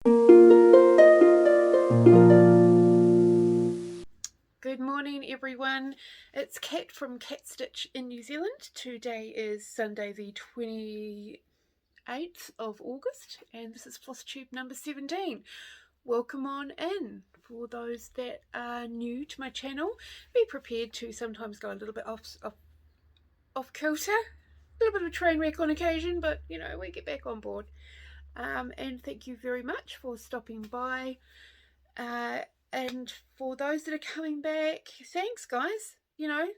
Good morning everyone, it's Kat from Cat Stitch in New Zealand. Today is Sunday the 28th of August and this is FlossTube number 17. Welcome on in. For those that are new to my channel, be prepared to sometimes go a little bit off kilter, a little bit of a train wreck on occasion, but you know, we get back on board. And thank you very much for stopping by. And for those that are coming back, thanks guys. You know,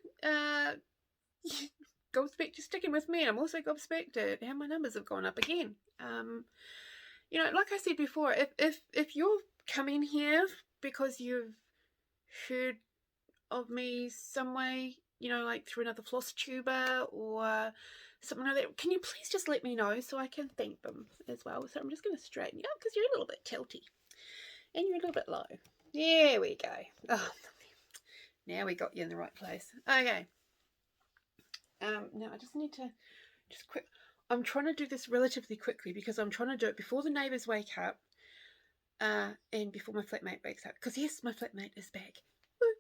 gobsmacked to sticking with me. I'm also gobsmacked at how my numbers have gone up again. You know, like I said before, if you're coming here because you've heard of me some way, you know, like through another floss tuber or something like that, can you please just let me know so I can thank them as well? So I'm just going to straighten you up because you're a little bit tilty and you're a little bit low. There we go. Oh, now we got you in the right place. Okay. Now I just need to quick. I'm trying to do this relatively quickly because I'm trying to do it before the neighbours wake up, and before my flatmate wakes up. Because yes, my flatmate is back. Woo.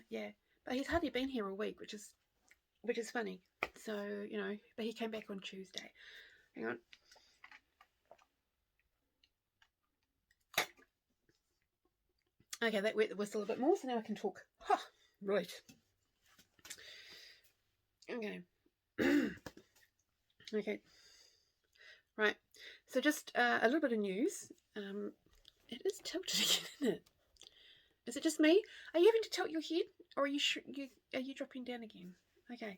Yeah, but he's hardly been here a week, which is funny. So you know, but he came back on Tuesday. Hang on. Okay, that wet the whistle a bit more, so now I can talk. Huh, right. Okay. Okay. Right. So just a little bit of news. It is tilted again, isn't it? Is it just me? Are you having to tilt your head, or are you dropping down again? Okay.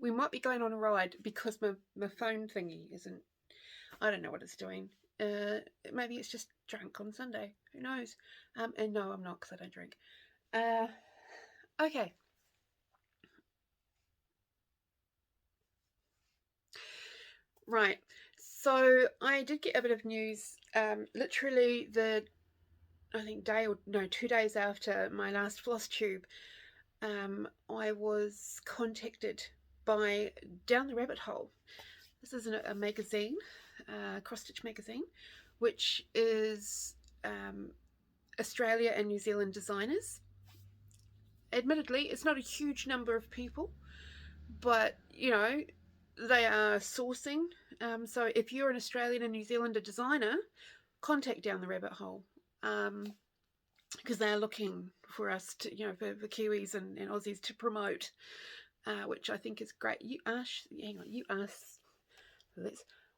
We might be going on a ride because my phone thingy isn't. I don't know what it's doing. Maybe it's just drunk on Sunday. Who knows? And no, I'm not because I don't drink. Okay. Right. So I did get a bit of news. Literally I think 2 days after my last floss tube, I was contacted by Down the Rabbit Hole. This is a magazine, CrossStitch magazine, which is Australia and New Zealand designers. Admittedly, it's not a huge number of people, but you know, they are sourcing. So if you're an Australian and New Zealander designer, contact Down the Rabbit Hole, because they are looking for us to, you know, for Kiwis and Aussies to promote, which I think is great.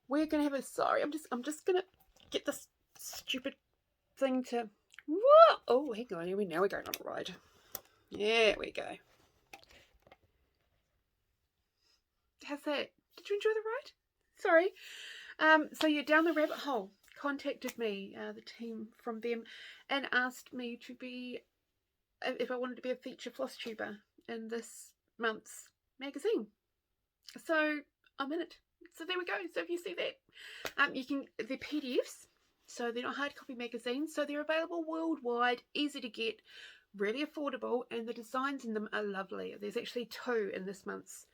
We're gonna have a, sorry, I'm just gonna get this stupid thing to, whoa, oh, hang on, now we're going on a ride. There we go. How's that? Did you enjoy the ride? Sorry. So yeah, Down the Rabbit Hole contacted me, the team from them, and asked me to be, if I wanted to be a feature floss tuber in this month's magazine. So I'm in it. So there we go. So if you see that, you can, they're PDFs, so they're not hard copy magazines, so they're available worldwide, easy to get, really affordable, and the designs in them are lovely. There's actually 2 in this month's,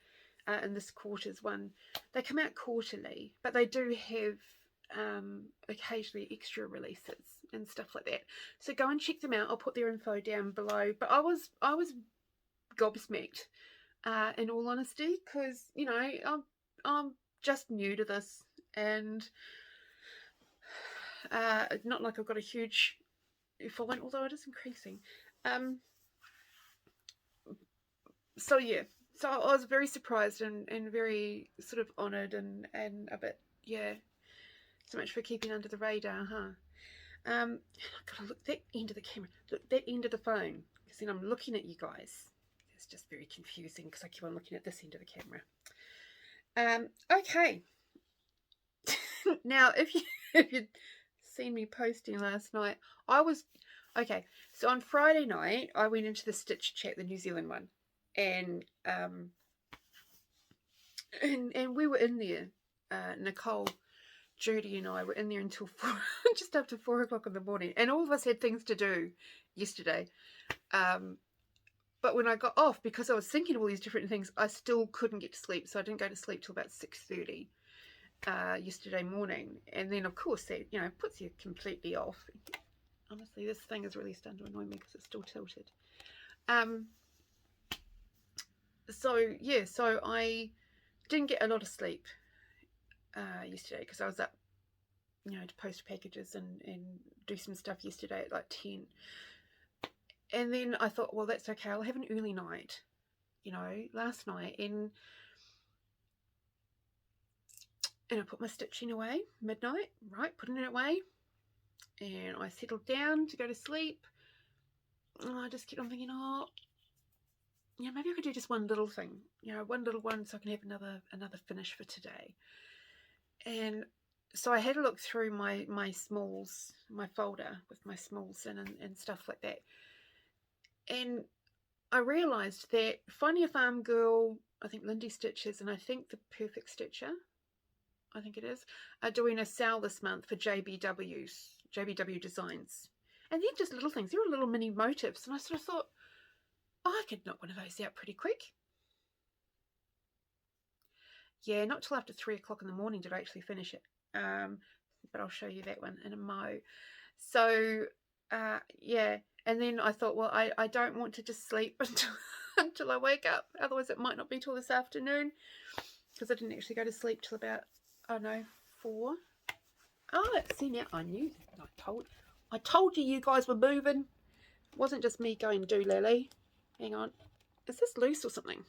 in this quarter's one. They come out quarterly, but they do have occasionally extra releases and stuff like that. So go and check them out. I'll put their info down below. But I was gobsmacked, in all honesty, because you know I'm just new to this, and not like I've got a huge following, although it is increasing. So yeah, so I was very surprised and very sort of honoured and a bit, yeah, so much for keeping under the radar, huh? I've got to look that end of the camera, look that end of the phone, because then I'm looking at you guys. It's just very confusing because I keep on looking at this end of the camera. Okay. Now, if you'd seen me posting last night, okay, so on Friday night, I went into the Stitch chat, the New Zealand one, and we were in there, Nicole, Jody and I were in there until just after 4 o'clock in the morning, and all of us had things to do yesterday, but when I got off, because I was thinking of all these different things, I still couldn't get to sleep, so I didn't go to sleep till about 6:30, yesterday morning, and then of course that, you know, puts you completely off. Honestly, this thing is really starting to annoy me because it's still tilted. So yeah, so I didn't get a lot of sleep yesterday because I was up, you know, to post packages and do some stuff yesterday at like 10. And then I thought, well, that's okay, I'll have an early night, you know, last night, and I put my stitching away midnight, right, putting it away, and I settled down to go to sleep. And I just kept on thinking, oh, yeah, maybe I could do just one little thing, you know, one little one, so I can have another finish for today. And so I had a look through my smalls, my folder with my smalls in and stuff like that, and I realised that finding a Farmgirl, I think Lindy Stitches, and I think the Perfect Stitcher, I think it is, are doing a SAL this month for JBW Designs. And they're just little things. They're little mini motifs. And I sort of thought, oh, I could knock one of those out pretty quick. Yeah, not till after 3 o'clock in the morning did I actually finish it. But I'll show you that one in a mo. So, yeah. And then I thought, well, I don't want to just sleep until I wake up. Otherwise, it might not be till this afternoon. Because I didn't actually go to sleep till about, I don't know, 4. Oh, see now, I knew. I told you you guys were moving. It wasn't just me going doolally. Hang on. Is this loose or something?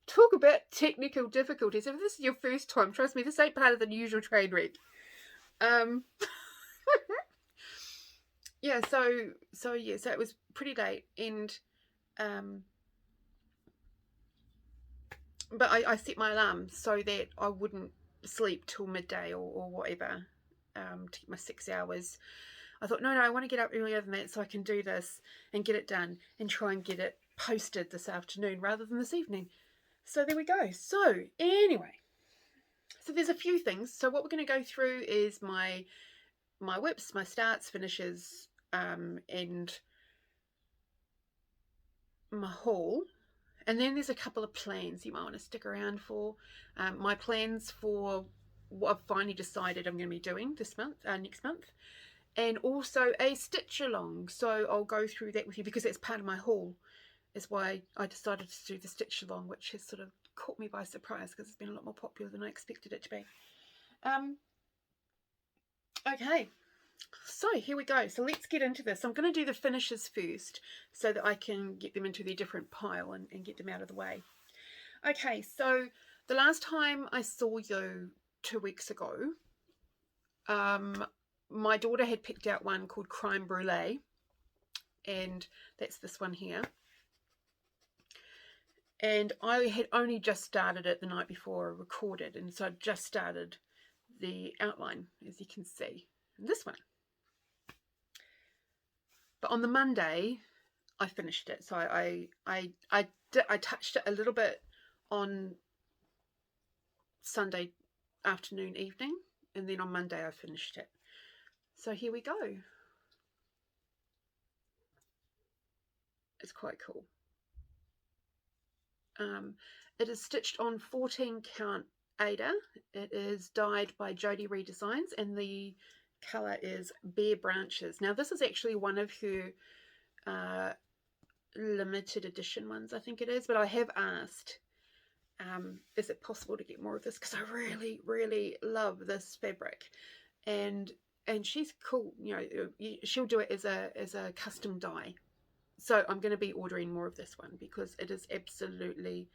Talk about technical difficulties. If this is your first time, trust me, this ain't part of the usual train wreck. Yeah, so it was pretty late, and but I set my alarm so that I wouldn't sleep till midday or whatever, to get my 6 hours. I thought, no, I want to get up earlier than that so I can do this and get it done and try and get it posted this afternoon rather than this evening. So there we go. So anyway, so there's a few things. So what we're going to go through is my whips, my starts, finishes, and my haul. And then there's a couple of plans you might want to stick around for. My plans for what I've finally decided I'm going to be doing this month, next month. And also a stitch along. So I'll go through that with you because that's part of my haul. Is why I decided to do the stitch along, which has sort of caught me by surprise because it's been a lot more popular than I expected it to be. Okay, so here we go. So let's get into this. I'm going to do the finishes first so that I can get them into their different pile and get them out of the way. Okay, so the last time I saw you 2 weeks ago, my daughter had picked out one called Crime Brulee, and that's this one here. And I had only just started it the night before I recorded, and so I just started the outline, as you can see, and this one. But on the Monday, I finished it. So I touched it a little bit on Sunday afternoon, evening, and then on Monday I finished it. So here we go. It's quite cool. It is stitched on 14 count Ada. It is dyed by Jodyri Designs, and the colour is Bare Branches. Now this is actually one of her limited edition ones, I think it is, but I have asked, is it possible to get more of this, because I really love this fabric, and she's cool, you know, she'll do it as a custom dye. So I'm going to be ordering more of this one because it is absolutely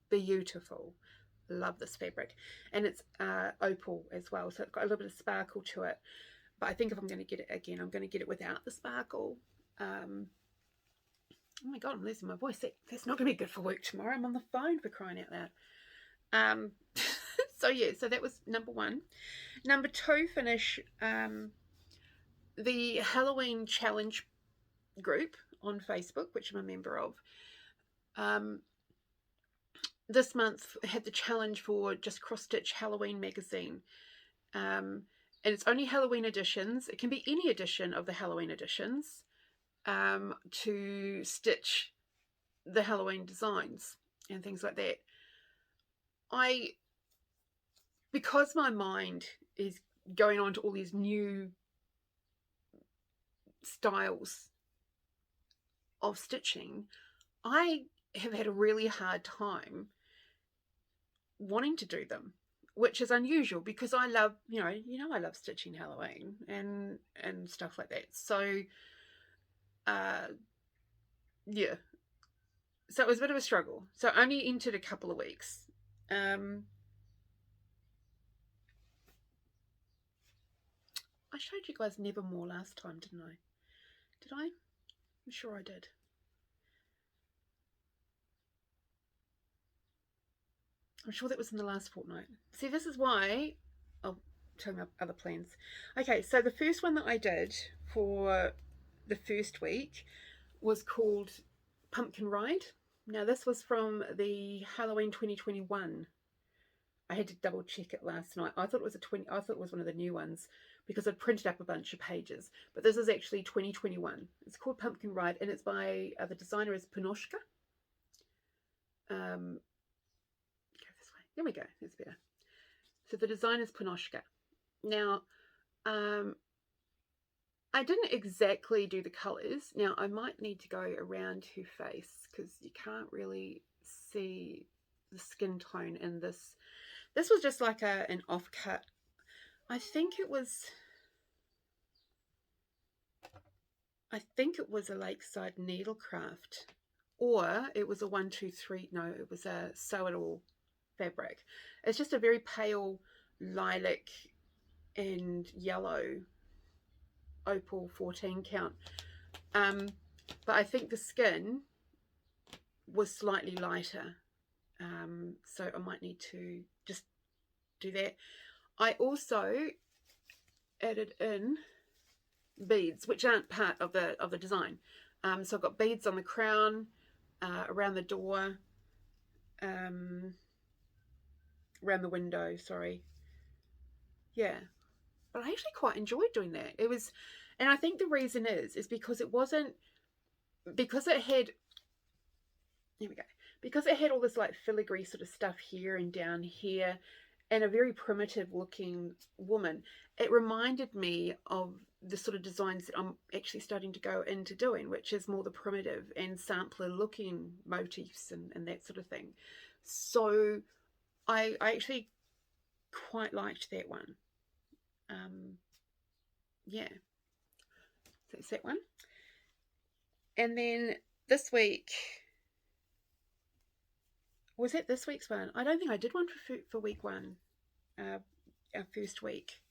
beautiful. Love this fabric. And it's opal as well, so it's got a little bit of sparkle to it. But I think if I'm going to get it again, I'm going to get it without the sparkle. Oh my god, I'm losing my voice. That's not going to be good for work tomorrow. I'm on the phone, for crying out loud. So yeah, so that was number 1. Number 2, finish the Halloween challenge group on Facebook, which I'm a member of. This month had the challenge for Just CrossStitch Halloween magazine, and it's only Halloween editions. It can be any edition of the Halloween editions, to stitch the Halloween designs and things like that. because my mind is going on to all these new styles of stitching, I have had a really hard time wanting to do them, which is unusual because I love, I love stitching Halloween and stuff like that. So, yeah. So it was a bit of a struggle. So I only entered a couple of weeks. I showed you guys Nevermore last time, didn't I? Did I? I'm sure I did. I'm sure that was in the last fortnight. See, this is why I'll tell you my other plans. Okay, so the first one that I did for the first week was called Pumpkin Ride. Now this was from the Halloween 2021. I had to double check it last night. I thought it was I thought it was one of the new ones because I'd printed up a bunch of pages. But this is actually 2021. It's called Pumpkin Ride, and it's by the designer is Pinochka. Go this way. There we go. That's better. So the design is Pinochka. Now, I didn't exactly do the colours. Now, I might need to go around her face because you can't really see the skin tone in this. This was just like an offcut. I think it was a Lakeside Needlecraft, or it was a 123. No, it was a Sew It All fabric. It's just a very pale lilac and yellow opal 14 count. But I think the skin was slightly lighter. So I might need to just do that. I also added in beads, which aren't part of the design. So I've got beads on the crown, around the door, around the window, sorry. Yeah. But I actually quite enjoyed doing that. It was, and I think the reason is because it wasn't, because it had, here we go, because it had all this like filigree sort of stuff here and down here and a very primitive looking woman, it reminded me of the sort of designs that I'm actually starting to go into doing, which is more the primitive and sampler looking motifs and that sort of thing. So I actually quite liked that one. Yeah, so it's that one. And then this week, was it this week's one? I don't think I did one for week one, our first week.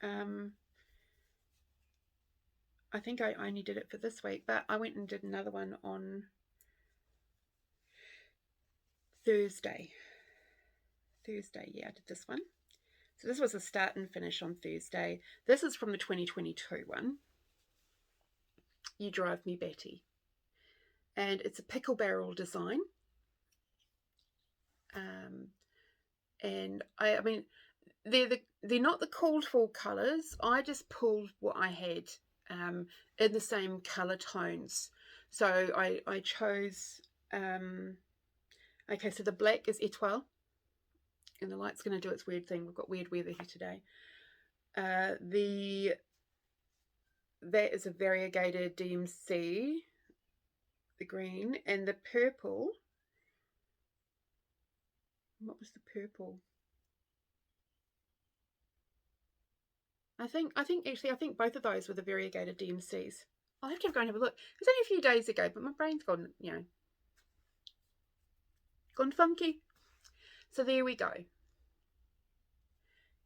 I think I only did it for this week, but I went and did another one on Thursday. Yeah, I did this one. So this was a start and finish on Thursday. This is from the 2022 one. You Drive Me Batty. And it's a Pickle Barrel design. And I mean, they're not the called for colours. I just pulled what I had in the same colour tones. So I chose, okay, so the black is Etoile. And the light's going to do its weird thing. We've got weird weather here today. That is a variegated DMC, the green, and the purple. What was the purple? I think both of those were the variegated DMCs. I'll have to go and have a look. It was only a few days ago, but my brain's gone, gone funky. So there we go.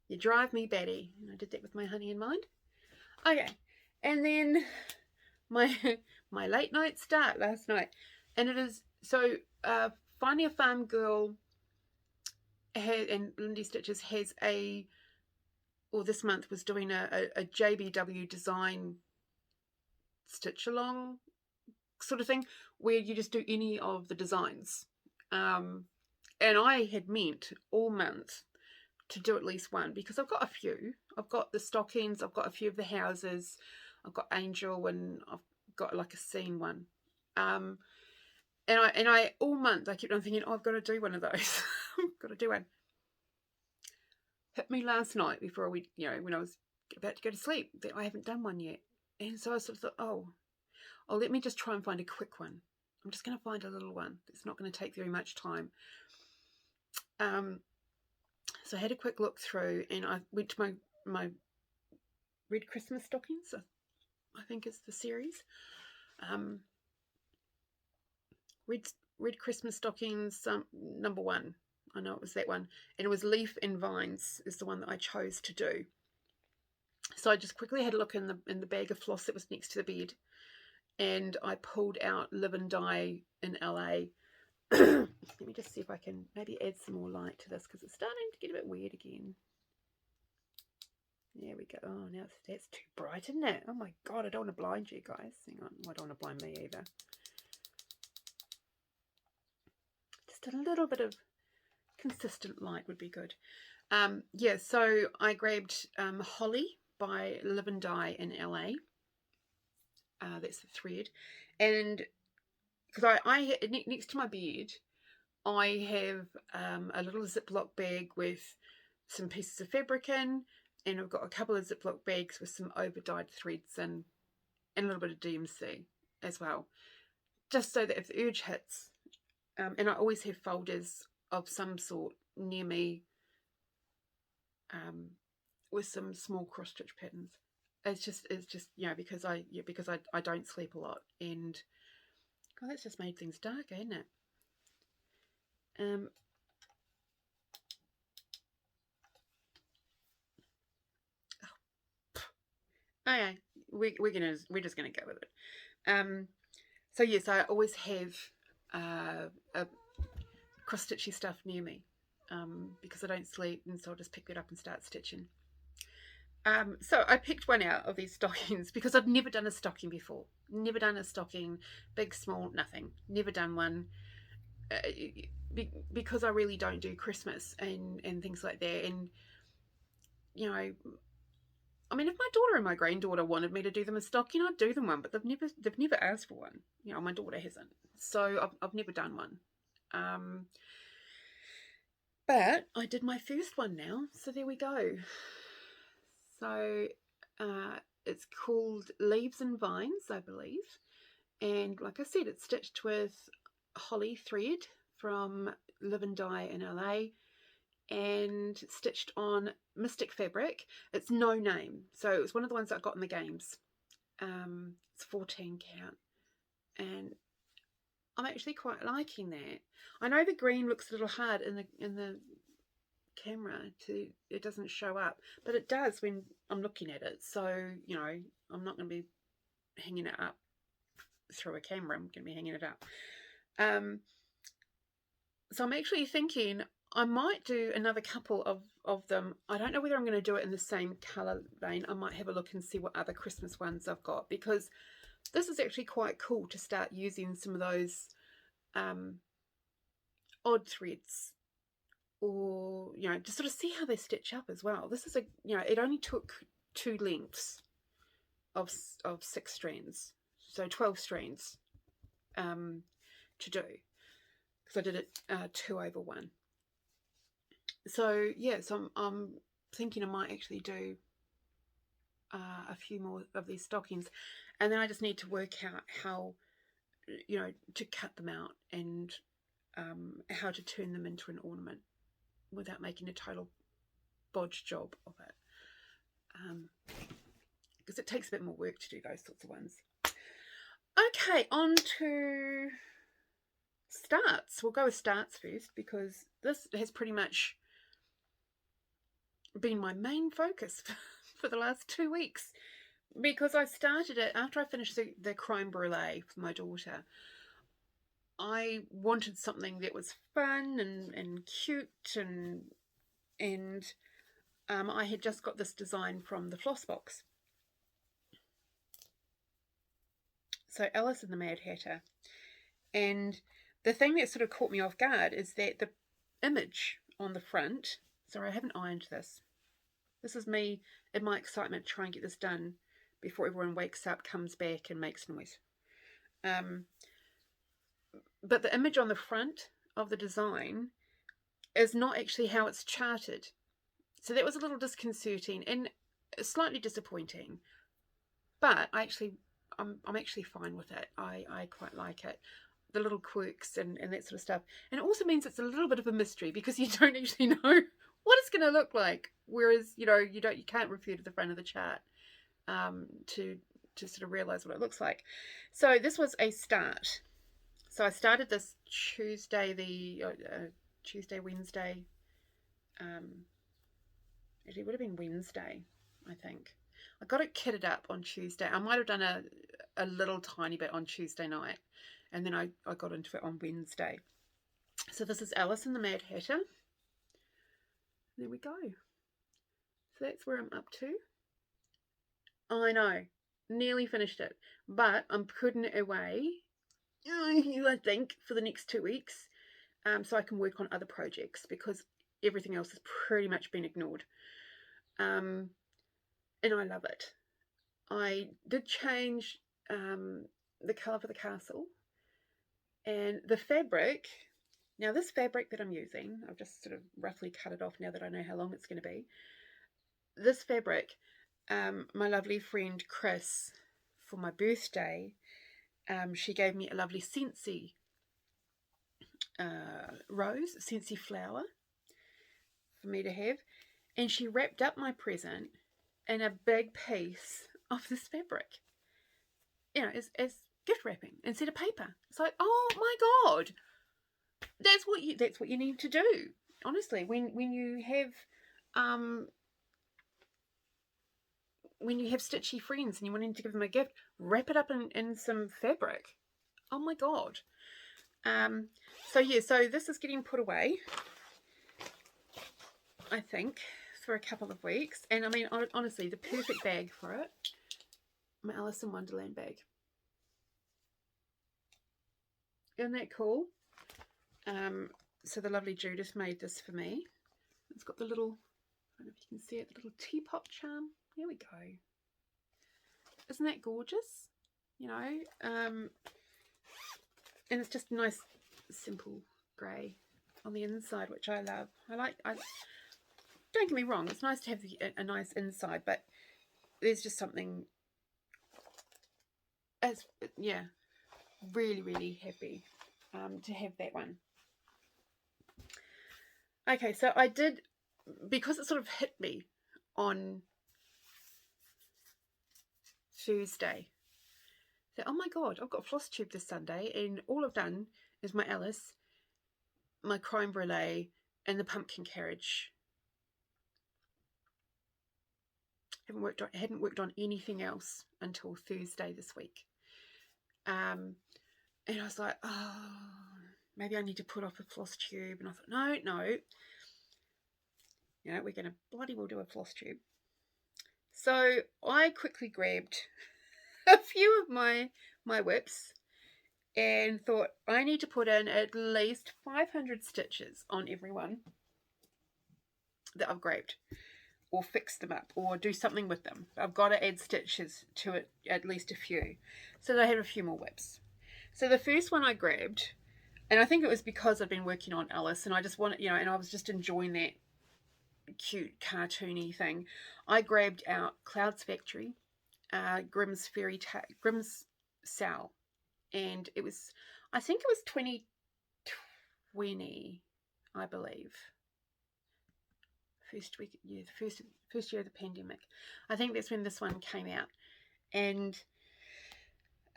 You Drive Me Batty. And I did that with my honey in mind. Okay. And then my late night start last night. And it is, so Finding a Farmgirl and Lindy Stitches has this month was doing a JBW design stitch along sort of thing where you just do any of the designs. And I had meant all month to do at least one because I've got a few. I've got the stockings, I've got a few of the houses, I've got Angel, and I've got like a scene one. And I all month I kept on thinking, oh, I've got to do one of those. I've got to do one. hit me last night before we, when I was about to go to sleep, that I haven't done one yet. And so I sort of thought, oh, let me just try and find a quick one. I'm just going to find a little one. It's not going to take very much time. So I had a quick look through, and I went to my Red Christmas Stockings, I think is the series. Red Christmas Stockings, number 1. I know it was that one. And it was Leaf and Vines is the one that I chose to do. So I just quickly had a look in the bag of floss that was next to the bed. And I pulled out Live and Die in LA. Let me just see if I can maybe add some more light to this, because it's starting to get a bit weird again. There we go. Oh, now that's too bright, isn't it? Oh my god, I don't want to blind you guys. Hang on, I don't want to blind me either. Just a little bit of consistent light would be good. Yeah, so I grabbed Holly by Live and Die in LA. That's the thread. And because I next to my bed, I have a little Ziploc bag with some pieces of fabric in, and I've got a couple of Ziploc bags with some over-dyed threads in, and a little bit of DMC as well, just so that if the urge hits, and I always have folders of some sort near me with some small cross stitch patterns. It's just because I don't sleep a lot, and God, that's just made things darker, hasn't it? Okay, we're just gonna go with it. So yes, I always have a cross stitchy stuff near me, because I don't sleep, and so I'll just pick it up and start stitching. So I picked one out of these stockings because I've never done a stocking before. Never done a stocking, big, small, nothing. Never done one, because I really don't do Christmas and things like that. And I mean, if my daughter and my granddaughter wanted me to do them a stocking, I'd do them one. But they've never asked for one. My daughter hasn't, so I've never done one. But I did my first one now, so there we go. So it's called Leaves and Vines, I believe. And like I said, it's stitched with Holly thread from Live and Die in LA, and stitched on Mystic fabric. It's no name, so it was one of the ones that I got in the games. It's 14 count, and I'm actually quite liking that. I know the green looks a little hard in the camera, it doesn't show up, but it does when I'm looking at it. So I'm not going to be hanging it up through a camera. I'm going to be hanging it up. So I'm actually thinking I might do another couple of them. I don't know whether I'm going to do it in the same colour vein. I might have a look and see what other Christmas ones I've got, because this is actually quite cool to start using some of those odd threads, or to sort of see how they stitch up as well. This is it only took 2 lengths of 6 strands, so 12 strands to do, because I did it 2 over 1. So yeah, so I'm thinking I might actually do a few more of these stockings, and then I just need to work out how to cut them out, and how to turn them into an ornament without making a total bodge job of it, because it takes a bit more work to do those sorts of ones. Okay, on to starts. We'll go with starts first, because this has pretty much been my main focus for the last 2 weeks, because I started it after I finished the crème brulee for my daughter. I wanted something that was fun and cute, and I had just got this design from the Floss box. So Alice and the Mad Hatter. And the thing that sort of caught me off guard is that the image on the front, sorry, I haven't ironed this. This is me in my excitement to try and get this done before everyone wakes up, comes back and makes noise. But the image on the front of the design is not actually how it's charted. So that was a little disconcerting and slightly disappointing, but I'm actually fine with it. I quite like it. The little quirks and that sort of stuff. And it also means it's a little bit of a mystery because you don't actually know what it's going to look like. Whereas, you can't refer to the front of the chart to sort of realize what it looks like. So this was a start. So I started this Tuesday, Wednesday. It would have been Wednesday, I think. I got it kitted up on Tuesday. I might have done a little tiny bit on Tuesday night, and then I got into it on Wednesday. So this is Alice and the Mad Hatter. There we go. So that's where I'm up to. I know, nearly finished it, but I'm putting it away, I think, for the next 2 weeks, so I can work on other projects because everything else has pretty much been ignored. And I love it. I did change the colour for the castle, and the fabric. Now this fabric that I'm using, I've just sort of roughly cut it off now that I know how long it's going to be. This fabric, my lovely friend Chris, for my birthday, she gave me a lovely Scentsy rose, Scentsy flower for me to have, and she wrapped up my present in a big piece of this fabric, as gift wrapping instead of paper. It's like, oh my god, that's what you need to do. Honestly, when you have stitchy friends and you want to give them a gift, wrap it up in some fabric. Oh my god. So this is getting put away, I think, for a couple of weeks. And I mean, honestly, the perfect bag for it, my Alice in Wonderland bag. Isn't that cool? So the lovely Judith made this for me. It's got the little, I don't know if you can see it, the little teapot charm. There we go. Isn't that gorgeous? And it's just nice, simple grey on the inside, which I love. Don't get me wrong, it's nice to have a nice inside, but there's just something, really, really happy to have that one. Okay, so I did, because it sort of hit me on Thursday, that, oh my god, I've got FlossTube this Sunday, and all I've done is my Alice, my crème brulee, and the pumpkin carriage. Hadn't worked on anything else until Thursday this week. And I was like, oh, maybe I need to put off a FlossTube. And I thought, no. We're going to bloody well do a FlossTube. So I quickly grabbed a few of my whips and thought I need to put in at least 500 stitches on every one that I've grabbed, or fix them up, or do something with them. I've got to add stitches to it, at least a few, so that I have a few more whips. So the first one I grabbed, and I think it was because I've been working on Alice and I just wanted, and I was just enjoying that cute cartoony thing. I grabbed out Cloudsfactory, Grimm's SAL, and it was, I think it was 2020, I believe. First year of the pandemic. I think that's when this one came out, and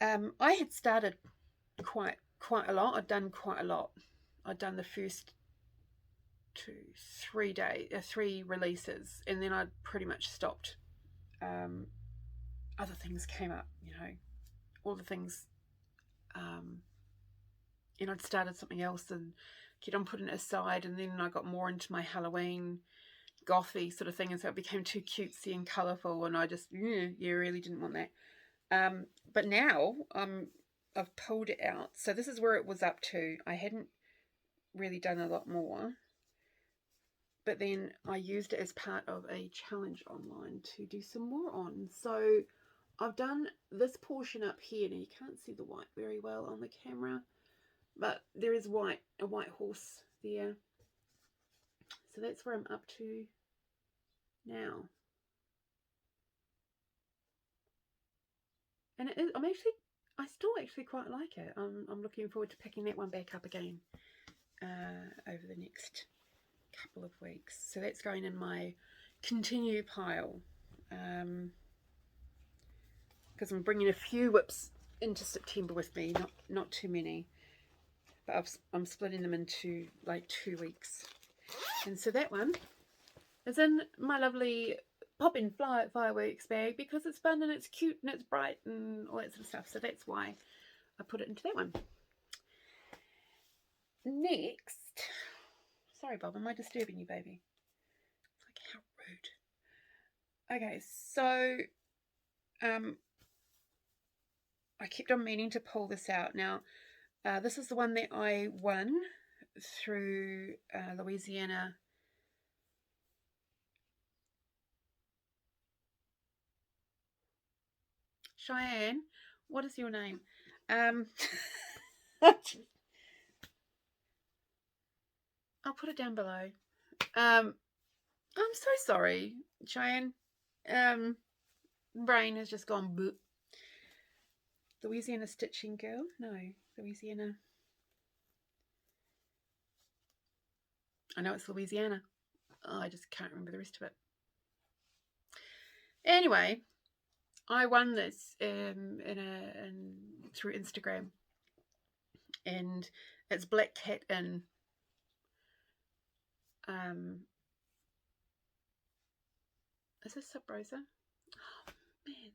I had started quite a lot. I'd done quite a lot. I'd done the first 3 releases, and then I'd pretty much stopped. Other things came up, all the things, and I'd started something else and kept on putting it aside, and then I got more into my Halloween gothy sort of thing, and so it became too cutesy and colourful, and I just really didn't want that. But now I've pulled it out, so this is where it was up to. I hadn't really done a lot more, but then I used it as part of a challenge online to do some more on. So I've done this portion up here. Now you can't see the white very well on the camera, but there is a white horse there. So that's where I'm up to now. And I still actually quite like it. I'm looking forward to picking that one back up again over the next couple of weeks. So that's going in my continue pile, because I'm bringing a few whips into September with me, not too many, but I'm splitting them into like 2 weeks. And so that one is in my lovely pop-in fireworks bag because it's fun and it's cute and it's bright and all that sort of stuff. So that's why I put it into that one. Next, sorry Bob, am I disturbing you, baby? It's like, how rude. Okay, so I kept on meaning to pull this out. Now, this is the one that I won through Louisiana. Cheyenne, what is your name? I'll put it down below. I'm so sorry, Cheyenne. Brain has just gone boop. Louisiana Stitching Girl? No, Louisiana. I know it's Louisiana. Oh, I just can't remember the rest of it. Anyway, I won this through Instagram, and it's Black Cat in. Is this SubRosa? Oh man,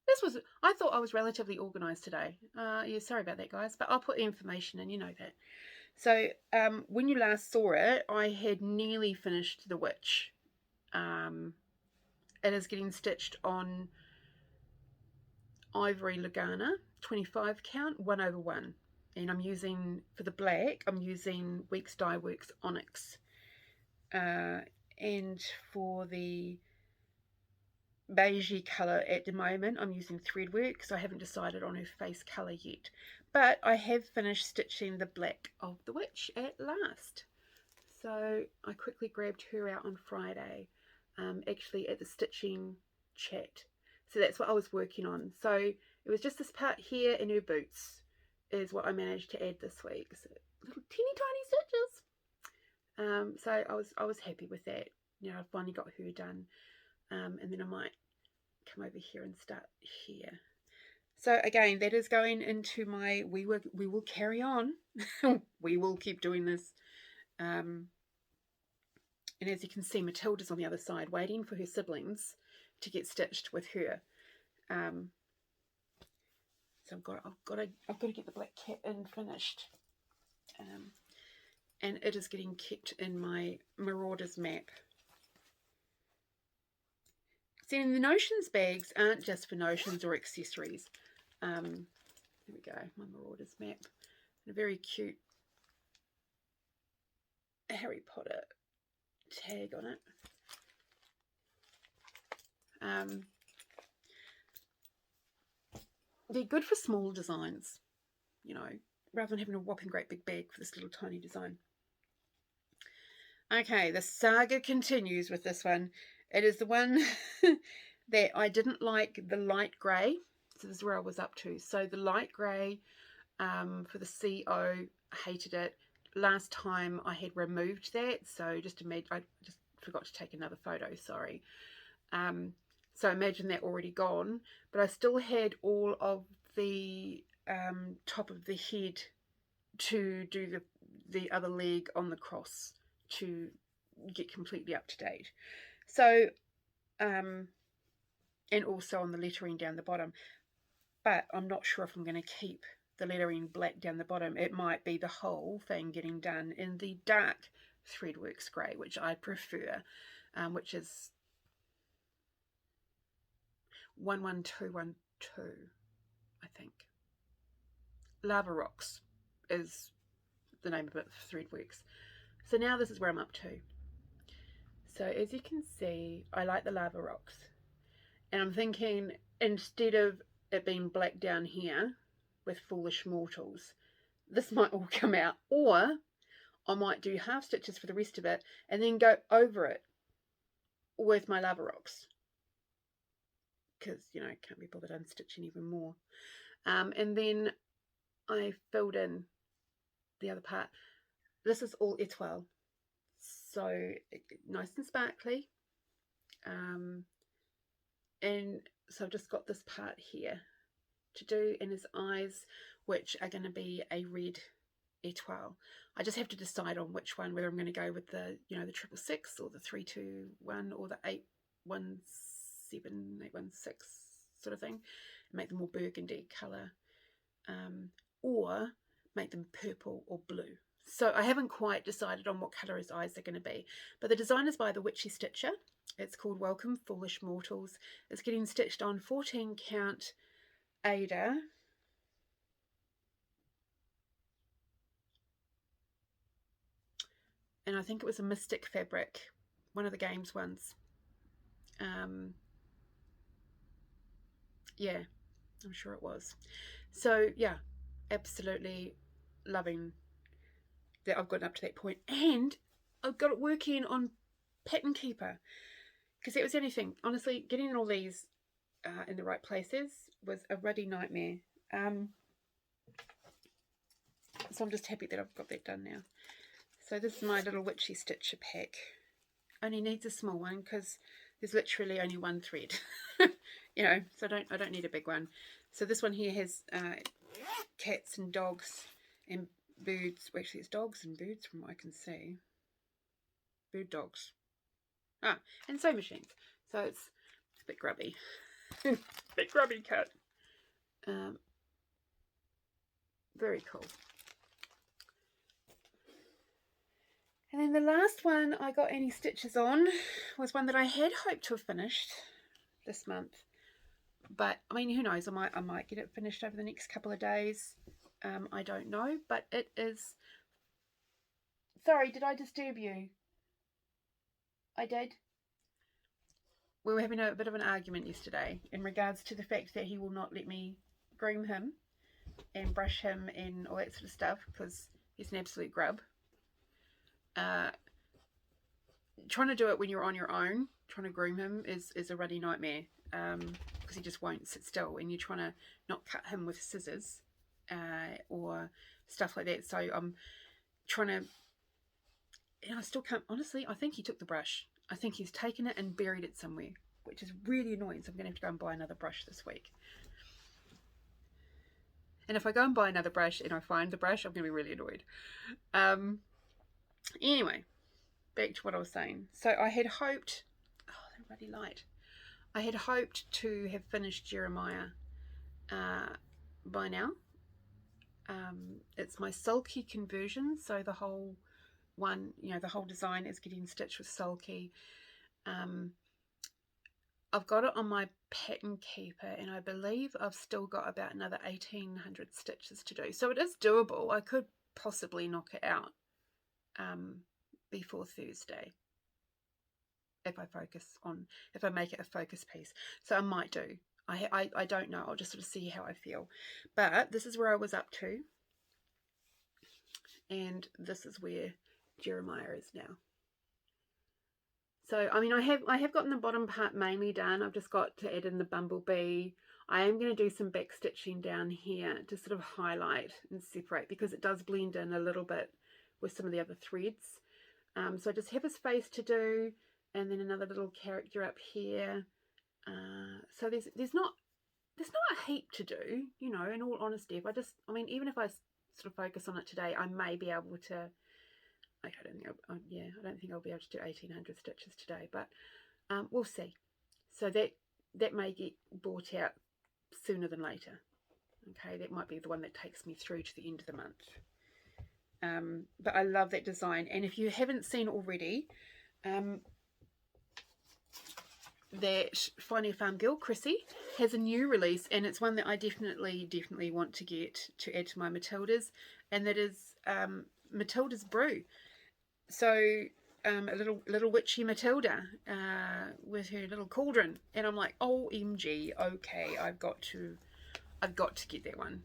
this was. I thought I was relatively organised today. Yeah, sorry about that, guys, but I'll put the information in. You know that. So when you last saw it, I had nearly finished the Witch. It is getting stitched on Ivory Lagana 25 count 1/1, and I'm using, for the black, I'm using Weeks Dye Works Onyx, and for the beigey colour at the moment I'm using Threadwork, so I haven't decided on her face colour yet, but I have finished stitching the black of the Witch at last. So I quickly grabbed her out on Friday, actually at the stitching chat. So that's what I was working on. So it was just this part here and her boots is what I managed to add this week. So little teeny tiny stitches. So I was happy with that. You know, I finally got her done. And then I might come over here and start here. So again, that is going into my we will carry on. We will keep doing this. And as you can see, Matilda's on the other side waiting for her siblings to get stitched with her. So I've got to get the black cat in finished. And it is getting kept in my Marauders map. See, the notions bags aren't just for notions or accessories. There we go, my Marauders map. And a very cute Harry Potter tag on it. They're good for small designs, you know, rather than having a whopping great big bag for this little tiny design. Okay, the saga continues with this one. It is the one that I didn't like, the light grey. So this is where I was up to. So the light grey for the CO, I hated it. Last time I had removed that, so just imagine, I just forgot to take another photo, sorry. So imagine that already gone, but I still had all of the top of the head to do the other leg on the cross to get completely up to date. So, and also on the lettering down the bottom, but I'm not sure if I'm going to keep the lettering black down the bottom. It might be the whole thing getting done in the dark Threadworks grey, which I prefer, which is 11212, I think. Lava Rocks is the name of it for Threadworks. So now this is where I'm up to. So as you can see, I like the Lava Rocks, and I'm thinking, instead of it being black down here with Foolish Mortals, this might all come out, or I might do half stitches for the rest of it and then go over it with my lava rocks, because, you know, I can't be bothered unstitching even more. And then I filled in the other part. This is all étoile, so nice and sparkly. And so I've just got this part here to do, and his eyes, which are going to be a red étoile. I just have to decide on which one, whether I'm going to go with the, you know, the 666 or the 321 or the 817, 816 sort of thing, make them more burgundy colour, or make them purple or blue. So I haven't quite decided on what colour his eyes are going to be. But the design is by the Witchy Stitcher. It's called Welcome Foolish Mortals. It's getting stitched on 14 count Ada. And I think it was a Mystic fabric, one of the games ones. Yeah, I'm sure it was. So yeah, absolutely loving that I've gotten up to that point, and I've got it working on Pattern Keeper, because that was the only thing. Honestly, getting all these in the right places was a ruddy nightmare. So I'm just happy that I've got that done now. So this is my little Witchy Stitcher pack. Only needs a small one because there's literally only one thread. You know, so I don't need a big one. So this one here has cats and dogs and birds. Well, actually, it's dogs and birds from what I can see. Bird dogs. And sewing machines. So it's a bit grubby. Bit grubby cut. Very cool. And then the last one I got any stitches on was one that I had hoped to have finished this month. But, I mean, who knows? I might get it finished over the next couple of days. I don't know. But it is... Sorry, did I disturb you? I did. We were having a bit of an argument yesterday in regards to the fact that he will not let me groom him and brush him and all that sort of stuff, because he's an absolute grub. Trying to do it when you're on your own, trying to groom him is a ruddy nightmare, because he just won't sit still, and you're trying to not cut him with scissors or stuff like that. So I'm trying to, and I still can't, honestly, I think he took the brush. I think he's taken it and buried it somewhere, which is really annoying. So I'm going to have to go and buy another brush this week. And if I go and buy another brush and I find the brush, I'm going to be really annoyed. Anyway, back to what I was saying. So I had hoped, oh, they're really light. I had hoped to have finished Jeremiah by now. It's my sulky conversion, so the whole one, you know, the whole design is getting stitched with sulky. I've got it on my Pattern Keeper, and I believe I've still got about another 1800 stitches to do. So it is doable. I could possibly knock it out before Thursday if I make it a focus piece. So I might do. I don't know. I'll just sort of see how I feel. But this is where I was up to, and this is where Jeremiah is now. So, I mean, I have gotten the bottom part mainly done. I've just got to add in the bumblebee. I am going to do some back stitching down here to sort of highlight and separate, because it does blend in a little bit with some of the other threads. So I just have his face to do, and then another little character up here. So there's not a heap to do, you know, in all honesty. I mean, even if I sort of focus on it today, I may be able to. I don't think I'll be able to do 1800 stitches today, but we'll see. So that may get bought out sooner than later. Okay, that might be the one that takes me through to the end of the month. But I love that design, and if you haven't seen already, that Finding a Farmgirl, Chrissy, has a new release, and it's one that I definitely want to get to add to my Matildas, and that is Matilda's Brew. So a little witchy Matilda with her little cauldron, and I'm like, OMG, okay, I've got to get that one.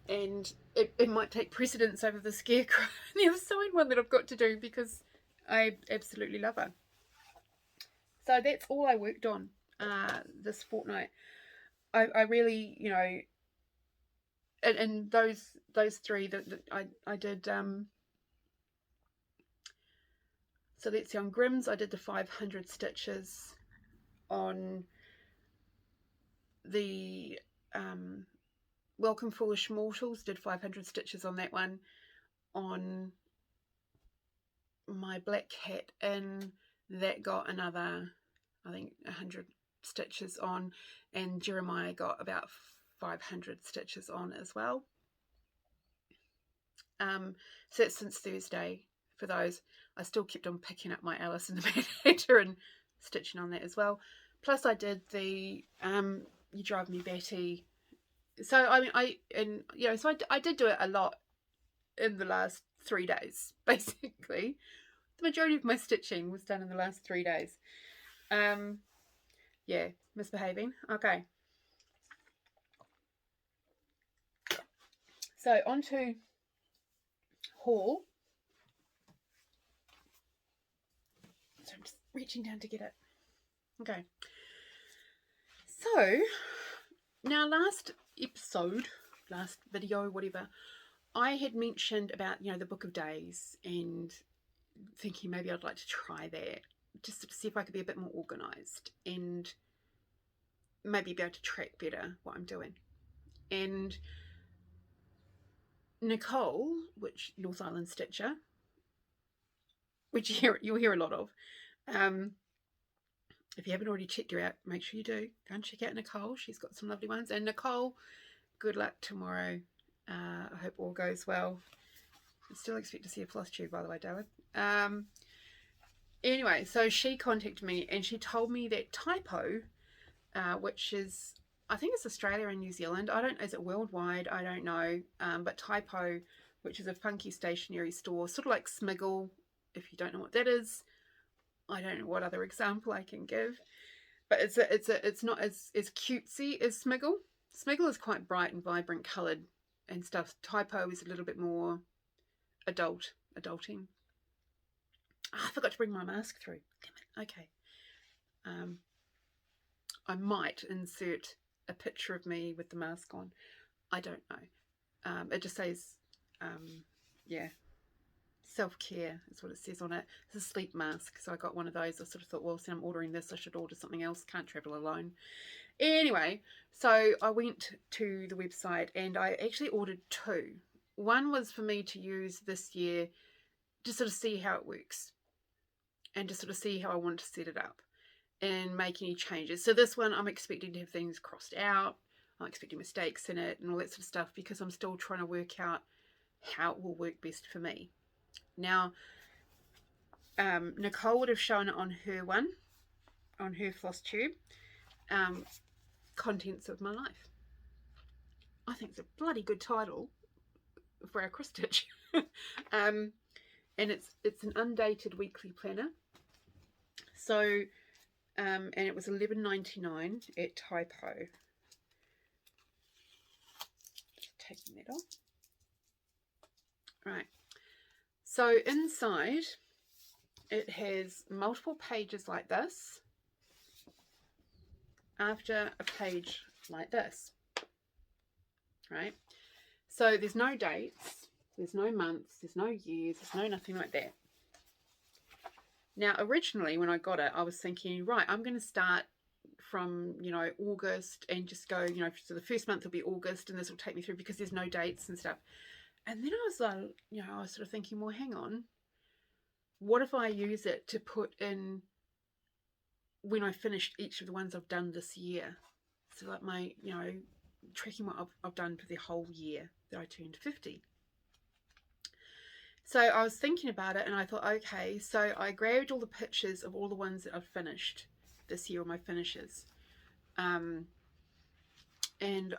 And it might take precedence over the Scarecrow, the other side one that I've got to do, because I absolutely love her. So that's all I worked on this fortnight. I really, you know, and those three that I did. So let's see, on Grimm's I did the 500 stitches. On the Welcome Foolish Mortals, did 500 stitches on that one. On my Black Cat Inn, that got another, I think, 100 stitches on, and Jeremiah got about 500 stitches on as well. So that's since Thursday for those. I still kept on picking up my Alice in the Mad Hatter and stitching on that as well. Plus I did the You Drive Me Batty. So I mean, I did do it a lot in the last 3 days, basically. The majority of my stitching was done in the last 3 days. Yeah, misbehaving. Okay. So on to haul. So I'm just reaching down to get it. Okay. So now last episode, last video, whatever, I had mentioned about, you know, the Book of Days and thinking maybe I'd like to try that just to see if I could be a bit more organised and maybe be able to track better what I'm doing. And Nicole, which North Island Stitcher, which you'll hear a lot of, if you haven't already checked her out, make sure you do. Go and check out Nicole. She's got some lovely ones. And Nicole, good luck tomorrow. I hope all goes well. I still expect to see a FlossTube, by the way, David. Anyway, so she contacted me and she told me that Typo, which is, I think it's Australia and New Zealand. Is it worldwide? I don't know. But Typo, which is a funky stationery store, sort of like Smiggle, if you don't know what that is. I don't know what other example I can give, but it's not as cutesy as Smiggle. Smiggle is quite bright and vibrant coloured and stuff. Typo is a little bit more adulting. Oh, I forgot to bring my mask through. Damn it. Okay. I might insert a picture of me with the mask on. I don't know. It just says, yeah, self-care is what it says on it. It's a sleep mask, so I got one of those. I sort of thought, well, since I'm ordering this, I should order something else. Can't travel alone. Anyway, so I went to the website and I actually ordered 2. One was for me to use this year to sort of see how it works and to sort of see how I want to set it up and make any changes. So this one, I'm expecting to have things crossed out. I'm expecting mistakes in it and all that sort of stuff because I'm still trying to work out how it will work best for me. Now, Nicole would have shown it on her one, on her FlossTube, Contents of My Life. I think it's a bloody good title for our cross stitch. And it's an undated weekly planner. So, and it was $11.99 at Typo. Taking that off. Right. So inside, it has multiple pages like this after a page like this, right? So there's no dates, there's no months, there's no years, there's no nothing like that. Now, originally when I got it, I was thinking, right, I'm going to start from, you know, August and just go, you know, so the first month will be August and this will take me through because there's no dates and stuff. And then I was like, you know, I was sort of thinking, well, hang on. What if I use it to put in when I finished each of the ones I've done this year? So like my, you know, tracking what I've done for the whole year that I turned 50. So I was thinking about it and I thought, okay, so I grabbed all the pictures of all the ones that I've finished this year, all my finishes. And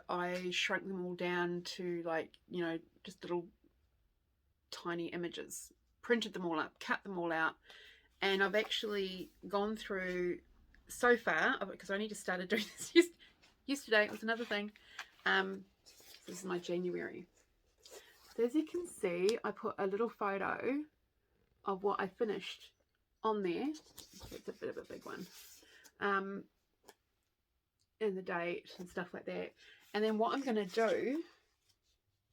I shrunk them all down to, like, you know, just little tiny images, printed them all up, cut them all out, and I've actually gone through so far, because I only just started doing this yesterday. It was another thing. This is my January. So as you can see, I put a little photo of what I finished on there. It's a bit of a big one. and the date and stuff like that. And then what I'm going to do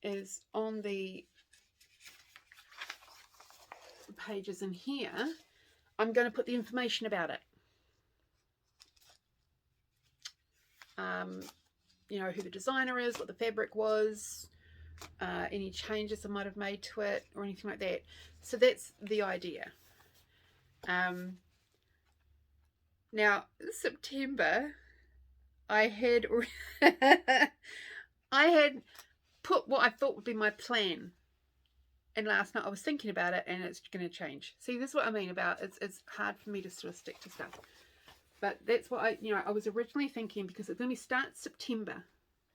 is on the pages in here, I'm going to put the information about it. You know, who the designer is, what the fabric was, any changes I might have made to it or anything like that. So that's the idea. Now, September, I had I had put what I thought would be my plan, and last night I was thinking about it, and it's going to change. See, this is what I mean about it's hard for me to sort of stick to stuff. But that's what I was originally thinking, because it's going to start September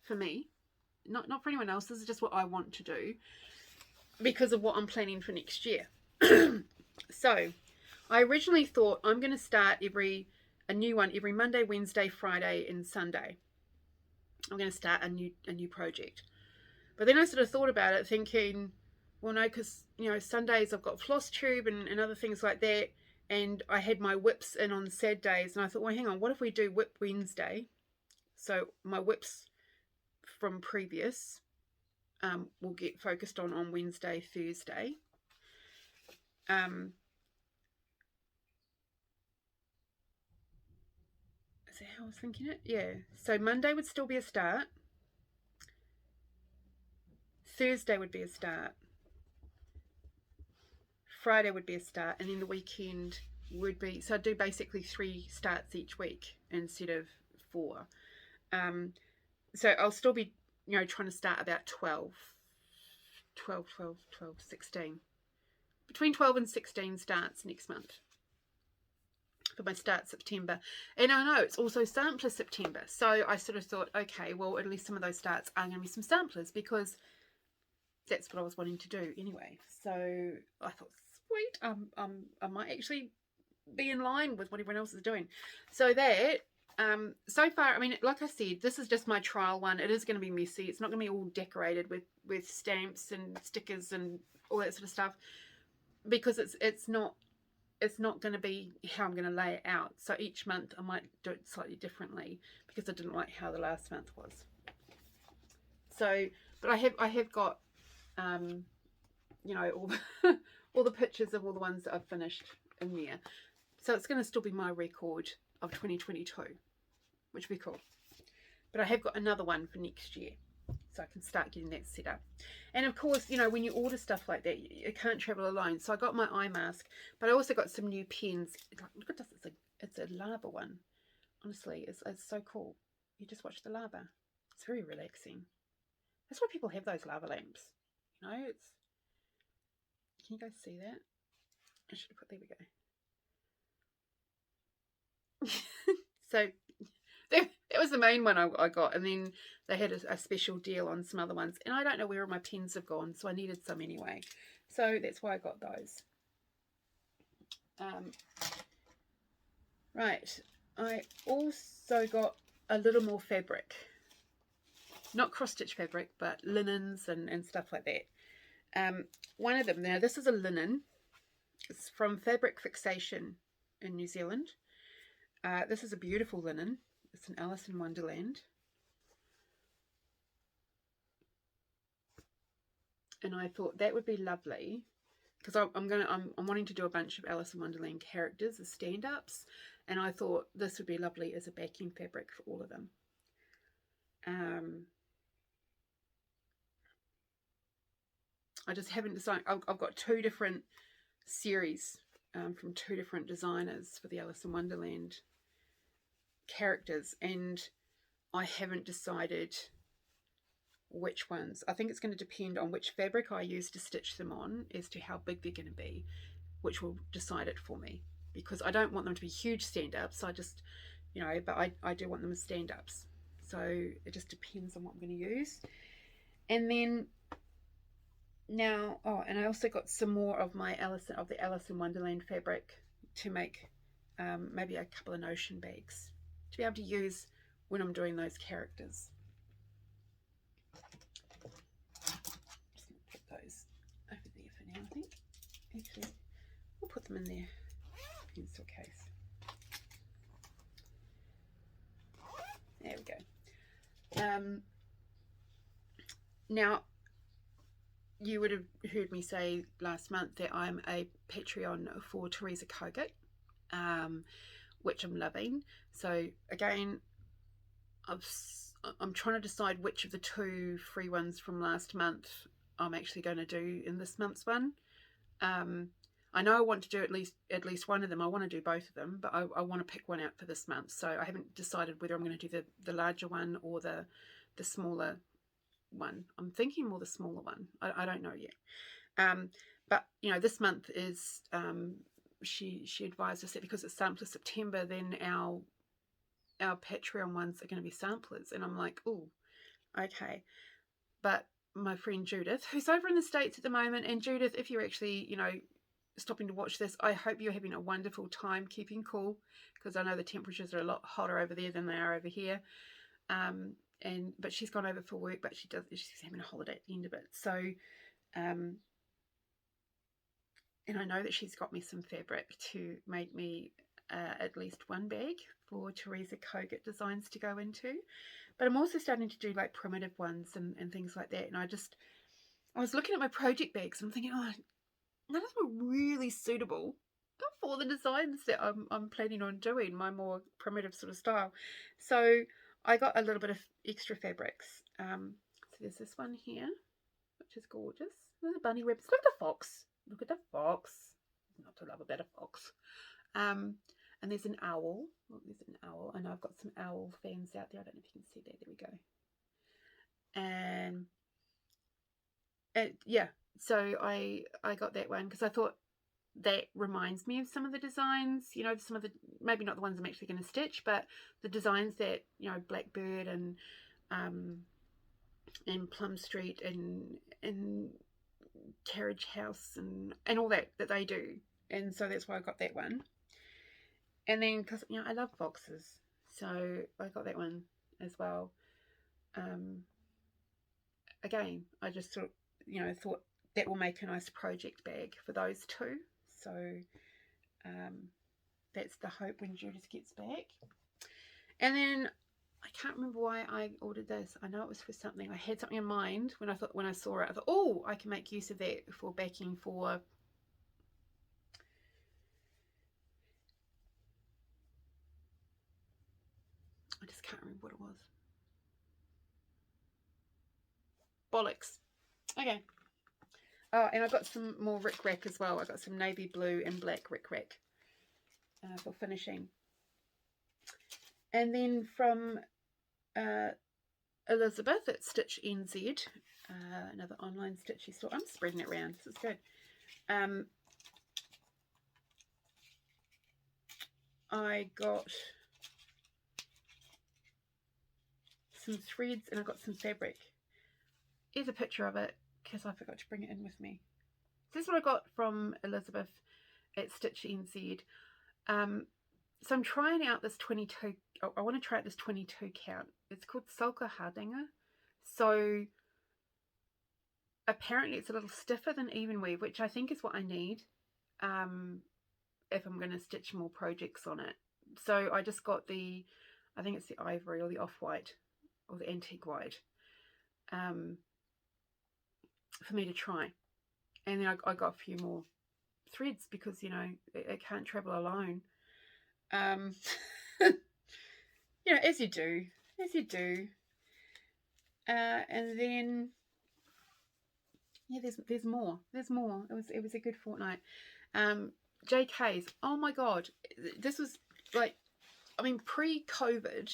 for me, not for anyone else. This is just what I want to do because of what I'm planning for next year. So I originally thought I'm going to start a new one every Monday, Wednesday, Friday, and Sunday. I'm going to start a new project. But then I sort of thought about it, thinking, well, no, because Sundays I've got FlossTube and other things like that. And I had my whips in on Saturdays, and I thought, well, hang on, what if we do Whip Wednesday? So my whips from previous will get focused on Wednesday, Thursday. Is that how I was thinking it? Yeah. So Monday would still be a start. Thursday would be a start. Friday would be a start, and then the weekend would be, so I'd do basically 3 starts each week instead of 4. So I'll still be, trying to start about 12, 16. Between 12 and 16 starts next month for my start September. And I know it's also sampler September. So I sort of thought, okay, well, at least some of those starts are going to be some samplers, because that's what I was wanting to do anyway. So I thought, sweet, I might actually be in line with what everyone else is doing. So that, so far, I mean, like I said, this is just my trial one. It is going to be messy. It's not going to be all decorated with stamps and stickers and all that sort of stuff, because it's not going to be how I'm going to lay it out. So each month I might do it slightly differently, because I didn't like how the last month was. So, but I have got all the pictures of all the ones that I've finished in there. So it's going to still be my record of 2022, which would be cool. But I have got another one for next year, so I can start getting that set up. And of course, when you order stuff like that, you can't travel alone. So I got my eye mask, but I also got some new pens. Look at this, it's a lava one. Honestly, it's so cool. You just watch the lava. It's very relaxing. That's why people have those lava lamps. It's... Can you guys see that? I should have put... There we go. So that was the main one I got, and then they had a special deal on some other ones, and I don't know where all my pens have gone, so I needed some anyway. So that's why I got those. Right, I also got a little more fabric. Not cross-stitch fabric, but linens and stuff like that. One of them, now this is a linen. It's from Fabric Fixation in New Zealand. This is a beautiful linen. It's an Alice in Wonderland. And I thought that would be lovely, because I'm wanting to do a bunch of Alice in Wonderland characters as stand-ups, and I thought this would be lovely as a backing fabric for all of them. I just haven't decided. I've got 2 different series from 2 different designers for the Alice in Wonderland characters, and I haven't decided which ones. I think it's going to depend on which fabric I use to stitch them on as to how big they're going to be, which will decide it for me, because I don't want them to be huge stand-ups. I just, but I do want them as stand-ups. So it just depends on what I'm going to use. And then now, and I also got some more of the Alice in Wonderland fabric to make maybe a couple of notion bags to be able to use when I'm doing those characters. Just going to put those over there for now, I think. Actually, we'll put them in their pencil case. Now, you would have heard me say last month that I'm a Patreon for Teresa Kogut, which I'm loving. So again, I'm trying to decide which of the 2 free ones from last month I'm actually going to do in this month's one. I know I want to do at least one of them. I want to do both of them, but I want to pick one out for this month. So I haven't decided whether I'm going to do the larger one or the smaller one. I'm thinking more the smaller one. I don't know yet. But you know, this month is she advised us that because it's Sampler September, then our Patreon ones are going to be samplers, and I'm like, oh, okay. But my friend Judith, who's over in the States at the moment, and Judith, if you're actually, you know, stopping to watch this, I hope you're having a wonderful time keeping cool, because I know the temperatures are a lot hotter over there than they are over here. But she's gone over for work, but she's having a holiday at the end of it. So and I know that she's got me some fabric to make me at least one bag for Jodyri Designs to go into. But I'm also starting to do like primitive ones and things like that. And I was looking at my project bags and I'm thinking, oh, none of them are really suitable for the designs that I'm planning on doing, my more primitive sort of style. So I got a little bit of extra fabrics. So there's this one here, which is gorgeous. There's a bunny rabbit. Look at the fox. Look at the fox. Not to love a better fox. And there's an owl. Oh, there's an owl. I know I've got some owl fans out there. I don't know if you can see that. There we go. And yeah, so I got that one because I thought that reminds me of some of the designs, you know, some of the, maybe not the ones I'm actually going to stitch, but the designs that, you know, Blackbird and Plum Street and Carriage House and all that they do. And so that's why I got that one. And then because, you know, I love boxes, so I got that one as well. Again, I just sort of, you know, thought that will make a nice project bag for those 2. So that's the hope when Judith gets back. And then I can't remember why I ordered this. I know it was for something. I had something in mind when I saw it. I thought, oh, I can make use of that for backing for I just can't remember what it was. Bollocks. Okay. Oh, and I got some more rickrack as well. I got some navy blue and black rickrack for finishing. And then from Elizabeth at Stitch NZ, another online stitchy store. I'm spreading it around. This is good. I got some threads and I got some fabric. Here's a picture of it because I forgot to bring it in with me. This is what I got from Elizabeth at Stitch NZ. So I'm trying out this 22. I want to try out this 22 count. It's called Sulka Hardinger. So apparently it's a little stiffer than even weave, which I think is what I need if I'm going to stitch more projects on it. So I just got the, I think it's the ivory or the off-white or the antique white for me to try. And then I got a few more threads because, you know, it can't travel alone. You know, as you do. And then, yeah, there's more. It was a good fortnight. JKs. Oh my God, this was like, I mean, pre-COVID,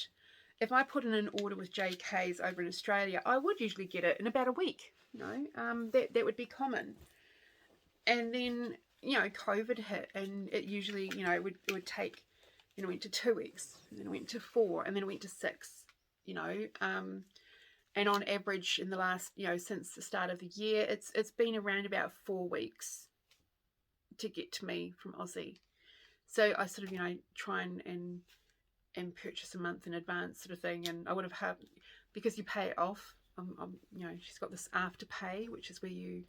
if I put in an order with JKs over in Australia, I would usually get it in about a week. You know, that would be common. And then, you know, COVID hit, and it usually, you know, it would take, you know, went to 2 weeks, and then it went to 4, and then it went to 6. You know, and on average in the last, you know, since the start of the year, it's been around about 4 weeks to get to me from Aussie. So I sort of, you know, try and purchase a month in advance sort of thing. And I would have had, because you pay it off, you know, she's got this afterpay, which is where you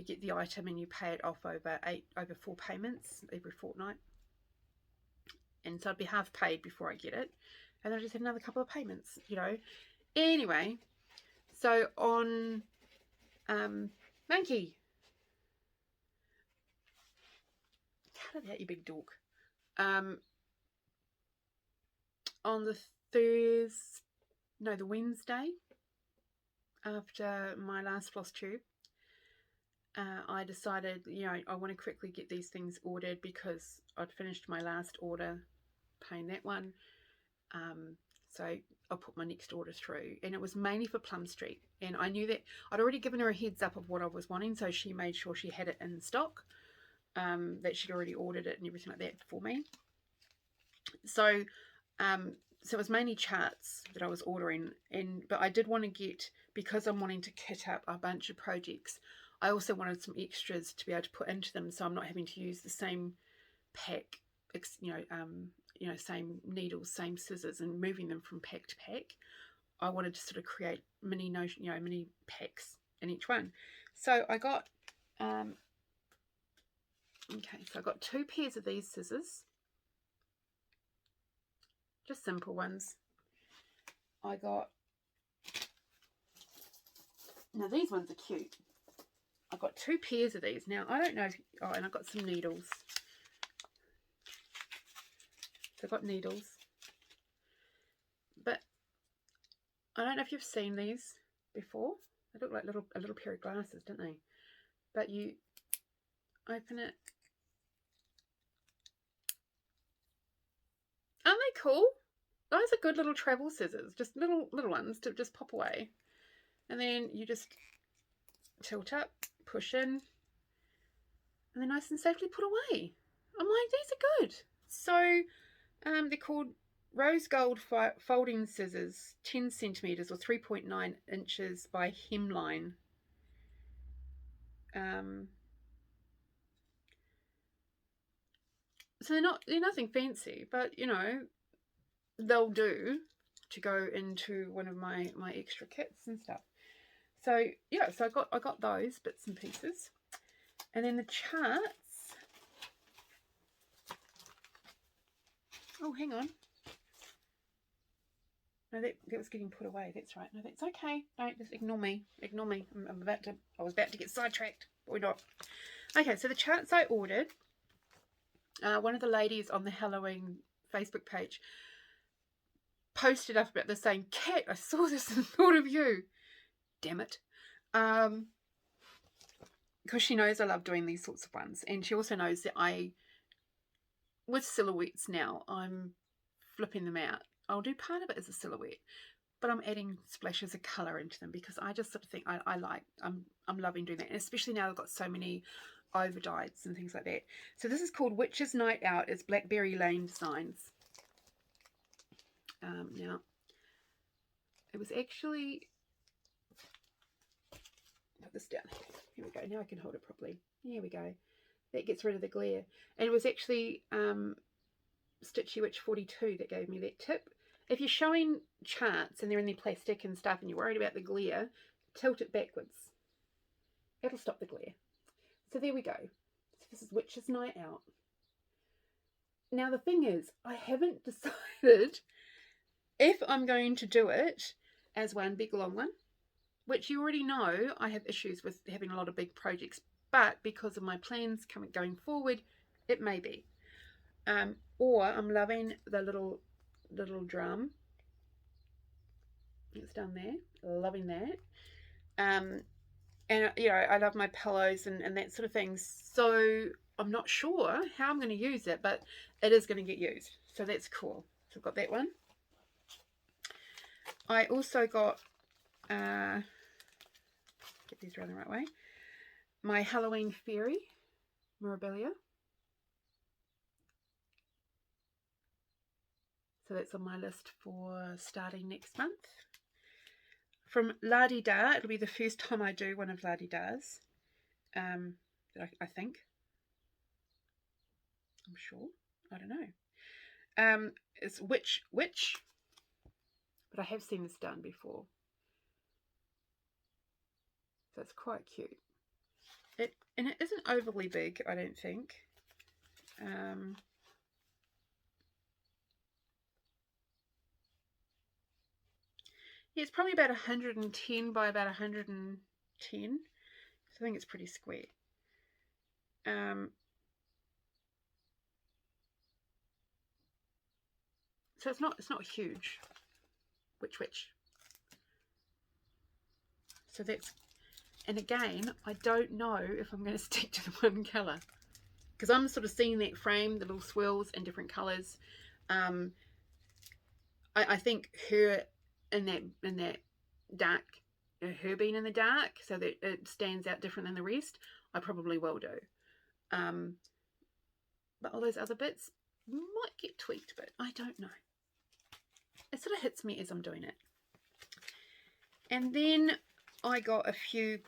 get the item and you pay it off over 4 payments every fortnight. And so I'd be half paid before I get it, and then I just have another couple of payments, you know. Anyway, so on Monkey, cut it out, you big dork. On the Wednesday after my last FlossTube, I decided, you know, I want to quickly get these things ordered because I'd finished my last order, paying that one. So I'll put my next order through, and it was mainly for Plum Street, and I knew that I'd already given her a heads up of what I was wanting, so she made sure she had it in stock, that she'd already ordered it and everything like that for me. So so it was mainly charts that I was ordering, but I did want to get, because I'm wanting to kit up a bunch of projects, I also wanted some extras to be able to put into them, so I'm not having to use the same pack, you know, same needles, same scissors, and moving them from pack to pack. I wanted to sort of create mini packs in each one. So I got okay, so I got 2 pairs of these scissors, just simple ones. I got, now these ones are cute. I got 2 pairs of these. Now I don't know if, oh, and I got some needles. So I've got needles, but I don't know if you've seen these before. They look like a little pair of glasses, don't they? But you open it. Aren't they cool? Those are good little travel scissors, just little ones to just pop away, and then you just tilt up, push in, and then nice and safely put away. I'm like, these are good. So they're called Rose Gold Folding Scissors, 10 centimeters or 3.9 inches by hemline. So they're nothing fancy, but you know, they'll do to go into one of my extra kits and stuff. So yeah, so I got those bits and pieces, and then the charts. Oh, hang on. No, that was getting put away. That's right. No, that's okay. Don't, just ignore me. Ignore me. I was about to get sidetracked. But we're not. Okay, so the charts I ordered. One of the ladies on the Halloween Facebook page posted up about this saying, "Kat, I saw this and thought of you." Damn it. Because she knows I love doing these sorts of ones, and she also knows that with silhouettes now, I'm flipping them out. I'll do part of it as a silhouette, but I'm adding splashes of colour into them because I just sort of think I'm loving doing that, and especially now I've got so many over dyes and things like that. So this is called Witch's Night Out. It's Blackberry Lane Designs. Now it was actually, put this down here we go, now I can hold it properly. Here we go. That gets rid of the glare, and it was actually Stitchy Witch 42 that gave me that tip. If you're showing charts and they're in their plastic and stuff and you're worried about the glare, tilt it backwards. It'll stop the glare. So there we go. So this is Witch's Night Out. Now the thing is, I haven't decided if I'm going to do it as one big long one, which you already know I have issues with having a lot of big projects, but because of my plans going forward, it may be. Or I'm loving the little drum. It's done there. Loving that. And you know, I love my pillows and that sort of thing. So I'm not sure how I'm going to use it, but it is going to get used. So that's cool. So I've got that one. I also got, get these around the right way, my Halloween Fairy, Mirabilia. So that's on my list for starting next month. From La Di Da, it'll be the first time I do one of La Di Da's. I think. I'm sure. I don't know. It's Witch, but I have seen this done before. So it's quite cute. And it isn't overly big, I don't think. Yeah, it's probably about 110 by about 110. So I think it's pretty square. So it's not huge. Which. So that's, and again, I don't know if I'm going to stick to the one colour, because I'm sort of seeing that frame, the little swirls in different colours. I think her in that dark, her being in the dark, so that it stands out different than the rest, I probably will do. But all those other bits might get tweaked a bit. I don't know. It sort of hits me as I'm doing it. And then I got a few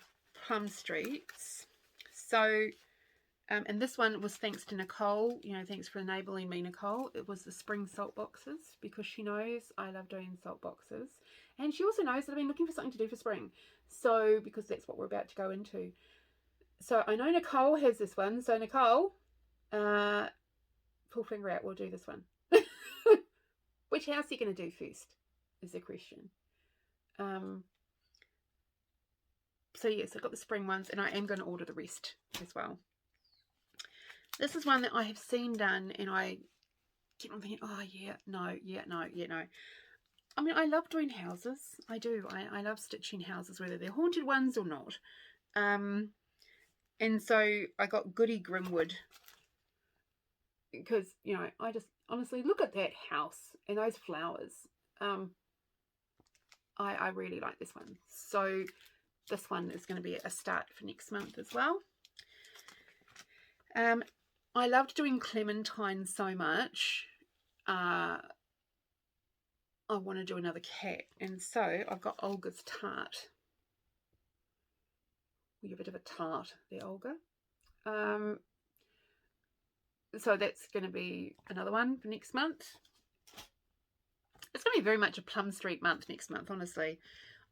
plum streaks. So, and this one was thanks to Nicole. You know, thanks for enabling me, Nicole. It was the spring salt boxes, because she knows I love doing salt boxes. And she also knows that I've been looking for something to do for spring. So, because that's what we're about to go into. So, I know Nicole has this one. So, Nicole, pull finger out, we'll do this one. Which house are you going to do first, is the question. So yes, I've got the spring ones, and I am going to order the rest as well. This is one that I have seen done, and I keep on thinking, oh yeah, no. I mean, I love doing houses. I do. I love stitching houses, whether they're haunted ones or not. And so I got Goody Grimwood, because, you know, I just honestly look at that house and those flowers. I really like this one. So this one is going to be a start for next month as well. I loved doing Clementine so much. I want to do another cat, and so I've got Olga's tart. You're a bit of a tart there, Olga. So that's going to be another one for next month. It's going to be very much a plum streak month next month, honestly.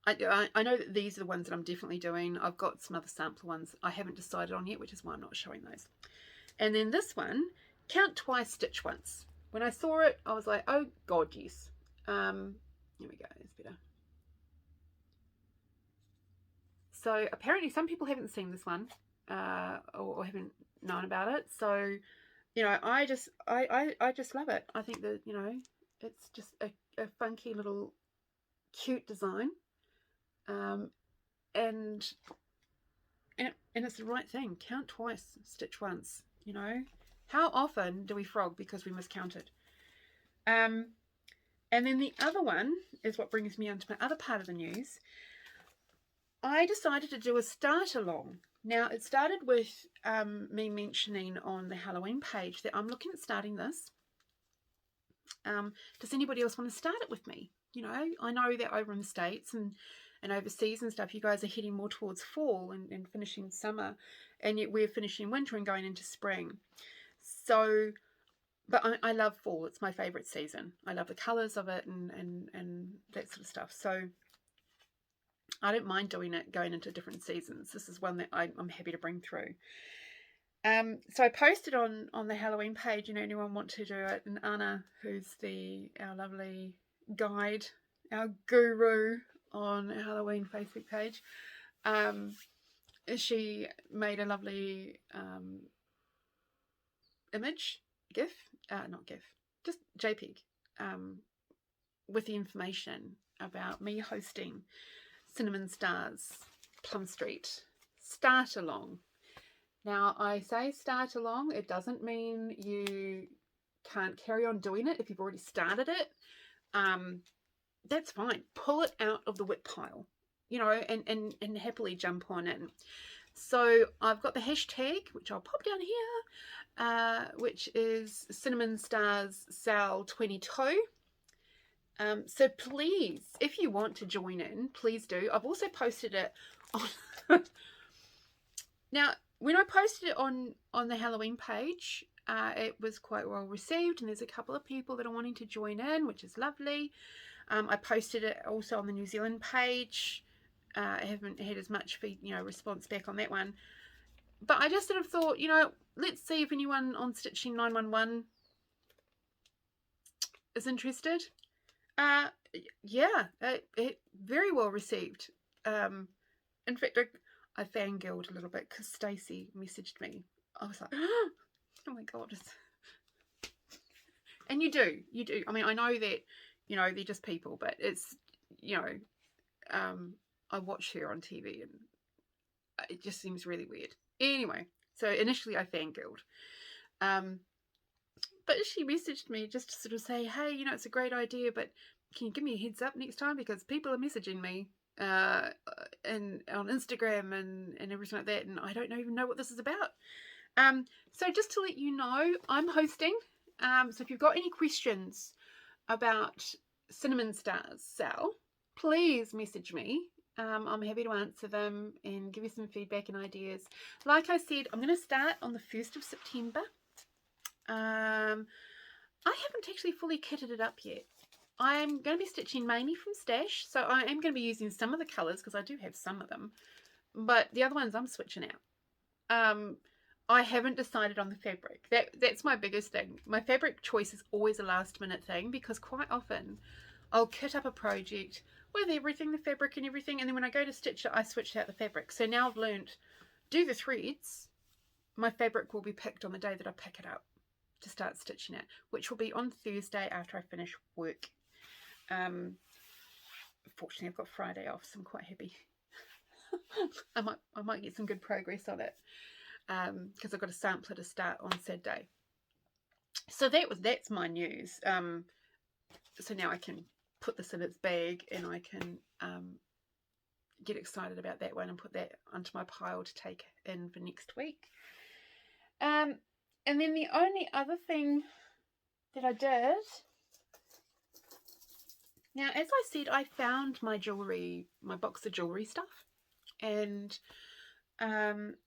I know that these are the ones that I'm definitely doing. I've got some other sample ones I haven't decided on yet, which is why I'm not showing those. And then this one, count twice, stitch once. When I saw it, I was like, oh God, yes. Here we go, it's better. So apparently some people haven't seen this one, or haven't known about it. So, you know, I just love it. I think that, you know, it's just a funky little cute design. And it's the right thing. Count twice, stitch once. You know, how often do we frog because we miscounted? And then the other one is what brings me on to my other part of the news. I decided to do a start along. Now, it started with me mentioning on the Halloween page that I'm looking at starting this. Does anybody else want to start it with me? You know, I know that over in the States and overseas and stuff, you guys are heading more towards fall and finishing summer, and yet we're finishing winter and going into spring. So, but I love fall. It's my favourite season. I love the colours of it and that sort of stuff. So I don't mind doing it going into different seasons. This is one that I'm happy to bring through. So I posted on the Halloween page, you know, anyone want to do it, and Anna, who's our lovely guide, our guru on our Halloween Facebook page, she made a lovely image, just JPEG, with the information about me hosting Cinnamon Stars Plum Street Start Along. Now, I say start along, it doesn't mean you can't carry on doing it if you've already started it. That's fine. Pull it out of the whip pile, you know, and happily jump on in. So I've got the hashtag, which I'll pop down here, which is Cinnamon Stars SAL 22. So please, if you want to join in, please do. I've also posted it on... Now, when I posted it on the Halloween page, it was quite well received, and there's a couple of people that are wanting to join in, which is lovely. I posted it also on the New Zealand page. I haven't had as much response back on that one, but I just sort of thought, you know, let's see if anyone on Stitching 911 is interested. Yeah, it very well received. In fact, I fangirled a little bit because Stacey messaged me. I was like, oh my god. And you do. I mean, I know that, they're just people, but it's, I watch her on TV and it just seems really weird. Anyway, so initially I fangirled. But she messaged me just to sort of say, hey, it's a great idea, but can you give me a heads up next time? Because people are messaging me and on Instagram and everything like that, and I don't even know what this is about. So just to let you know, I'm hosting. So if you've got any questions about Cinnamon Stars SAL, please message me. I'm happy to answer them and give you some feedback and ideas. Like I said, I'm going to start on the 1st of September. I haven't actually fully kitted it up yet. I'm going to be stitching mainly from stash, so I am going to be using some of the colours because I do have some of them, but the other ones I'm switching out. I haven't decided on the fabric. That's my biggest thing. My fabric choice is always a last minute thing because quite often I'll kit up a project with everything, the fabric and everything, and then when I go to stitch it, I switch out the fabric. So now I've learned, do the threads, my fabric will be picked on the day that I pick it up to start stitching it, which will be on Thursday after I finish work. Fortunately, I've got Friday off, so I'm quite happy. I might get some good progress on it because I've got a sampler to start on Saturday. So that's my news. So now I can put this in its bag and I can get excited about that one and put that onto my pile to take in for next week. And then the only other thing that I did, now as I said, I found my jewellery, my box of jewellery stuff, and I'm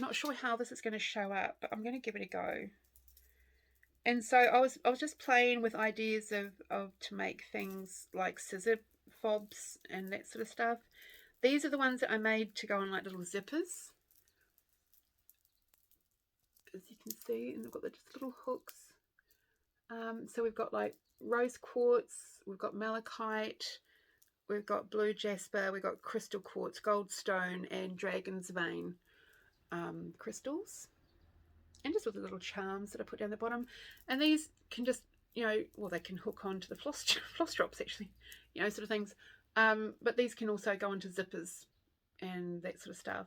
not sure how this is going to show up, but I'm going to give it a go. And so I was just playing with ideas of to make things like scissor fobs and that sort of stuff. These are the ones that I made to go on like little zippers, as you can see, and they've got just little hooks. So we've got like rose quartz, we've got malachite, we've got blue jasper, we've got crystal quartz, goldstone, and dragon's vein crystals, and just with the little charms that I put down the bottom. And these can just, well, they can hook onto the floss drops actually, sort of things. But these can also go into zippers and that sort of stuff.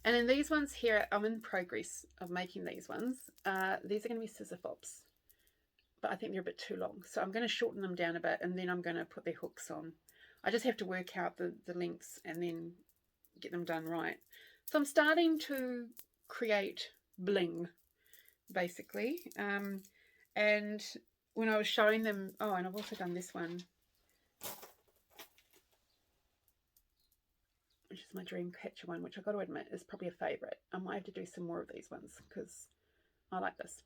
And then these ones here, I'm in progress of making these ones. These are going to be scissor fobs, but I think they're a bit too long. So I'm going to shorten them down a bit and then I'm going to put their hooks on. I just have to work out the lengths and then get them done right. So I'm starting to create bling, basically. And when I was showing them, oh, and I've also done this one, which is my dream catcher one, which I've got to admit is probably a favourite. I might have to do some more of these ones because I like this.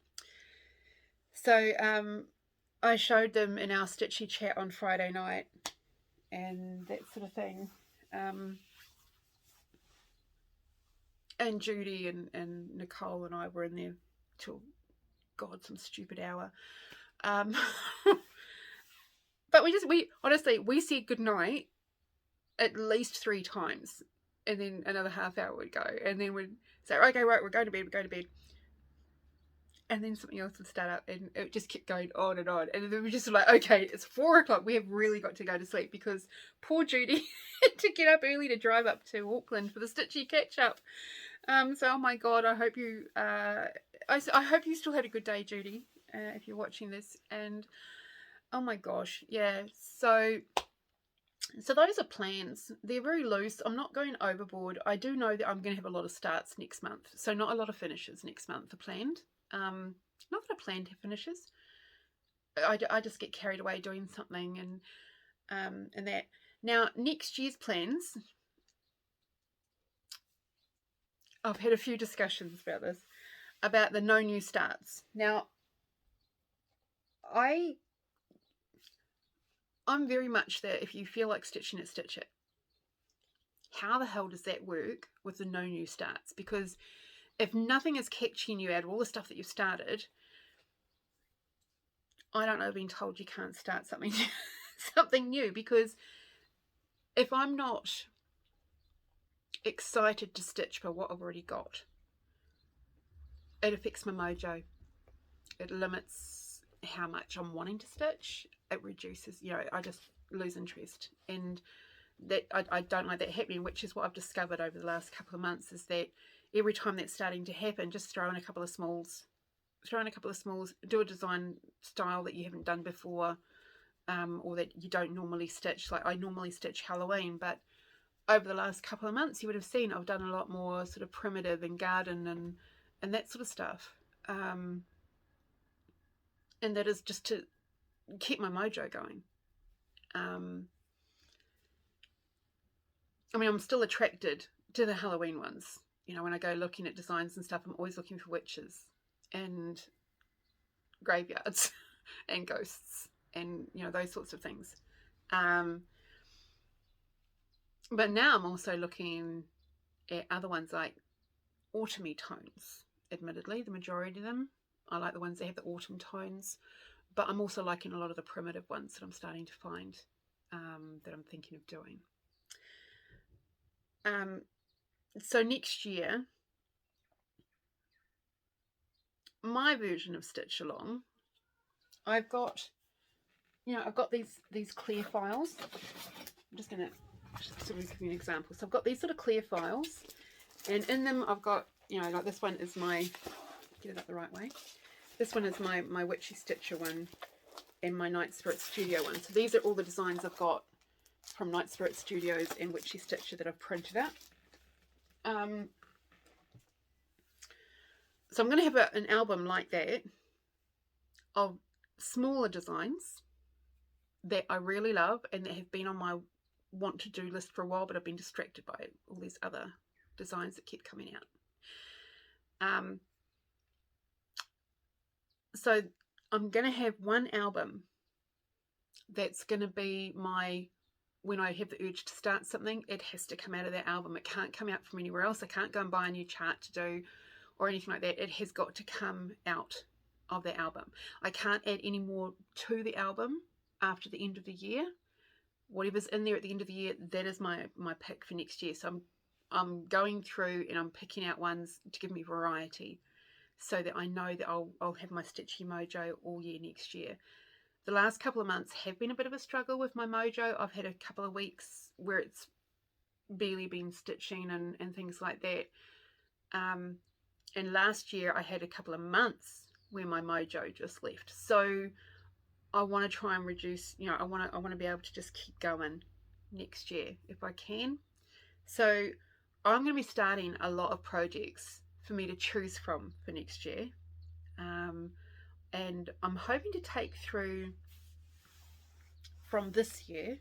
So I showed them in our Stitchy chat on Friday night and that sort of thing. And Judy and Nicole and I were in there till, God, some stupid hour. But we honestly, we said goodnight at least 3 times, and then another half hour would go, and then we'd say, okay, right, we're going to bed, and then something else would start up, and it just kept going on, and then we just were like, okay, it's 4 o'clock, we have really got to go to sleep, because poor Judy had to get up early to drive up to Auckland for the Stitchy catch up. So oh my God, I hope you I hope you still had a good day, Judy, if you're watching this. And oh my gosh, yeah, so those are plans. They're very loose. I'm not going overboard. I do know that I'm going to have a lot of starts next month, so not a lot of finishes next month are planned. Not that I plan to finishes. I just get carried away doing something and that. Now next year's plans, I've had a few discussions about this, about the no new starts. Now I'm very much that if you feel like stitching it, stitch it. How the hell does that work with the no new starts? Because if nothing is catching you out of all the stuff that you've started, I don't know being told you can't start something something new, because if I'm not excited to stitch for what I've already got, it affects my mojo. It limits how much I'm wanting to stitch. It reduces, you know, I just lose interest, and that I don't like that happening, which is what I've discovered over the last couple of months, is that every time that's starting to happen, just throw in a couple of smalls, do a design style that you haven't done before, or that you don't normally stitch. Like I normally stitch Halloween, but over the last couple of months you would have seen I've done a lot more sort of primitive and garden and that sort of stuff, and that is just to keep my mojo going. I mean, I'm still attracted to the Halloween ones. You know, when I go looking at designs and stuff, I'm always looking for witches and graveyards and ghosts and, you know, those sorts of things. But now I'm also looking at other ones like autumny tones. Admittedly, the majority of them, I like the ones that have the autumn tones, but I'm also liking a lot of the primitive ones that I'm starting to find, that I'm thinking of doing. So next year, my version of Stitch Along, I've got these clear files. I'm just going to sort of give you an example. So I've got these sort of clear files, and in them I've got, you know, like this one is my, get it up the right way, this one is my Witchy Stitcher one and my Night Spirit Studio one. So these are all the designs I've got from Night Spirit Studios and Witchy Stitcher that I've printed out. So I'm going to have an album like that of smaller designs that I really love and that have been on my want to do list for a while, but I've been distracted by all these other designs that keep coming out. So I'm going to have one album that's going to be my, when I have the urge to start something, it has to come out of that album. It can't come out from anywhere else. I can't go and buy a new chart to do or anything like that. It has got to come out of the album. I can't add any more to the album after the end of the year. Whatever's in there at the end of the year, that is my pick for next year. So I'm going through and I'm picking out ones to give me variety, so that I know that I'll have my stitchy mojo all year next year. The last couple of months have been a bit of a struggle with my mojo. I've had a couple of weeks where it's barely been stitching and things like that. And last year I had a couple of months where my mojo just left. So I want to try and reduce, you know, I want to be able to just keep going next year if I can. So I'm going to be starting a lot of projects for me to choose from for next year. And I'm hoping to take through from this year,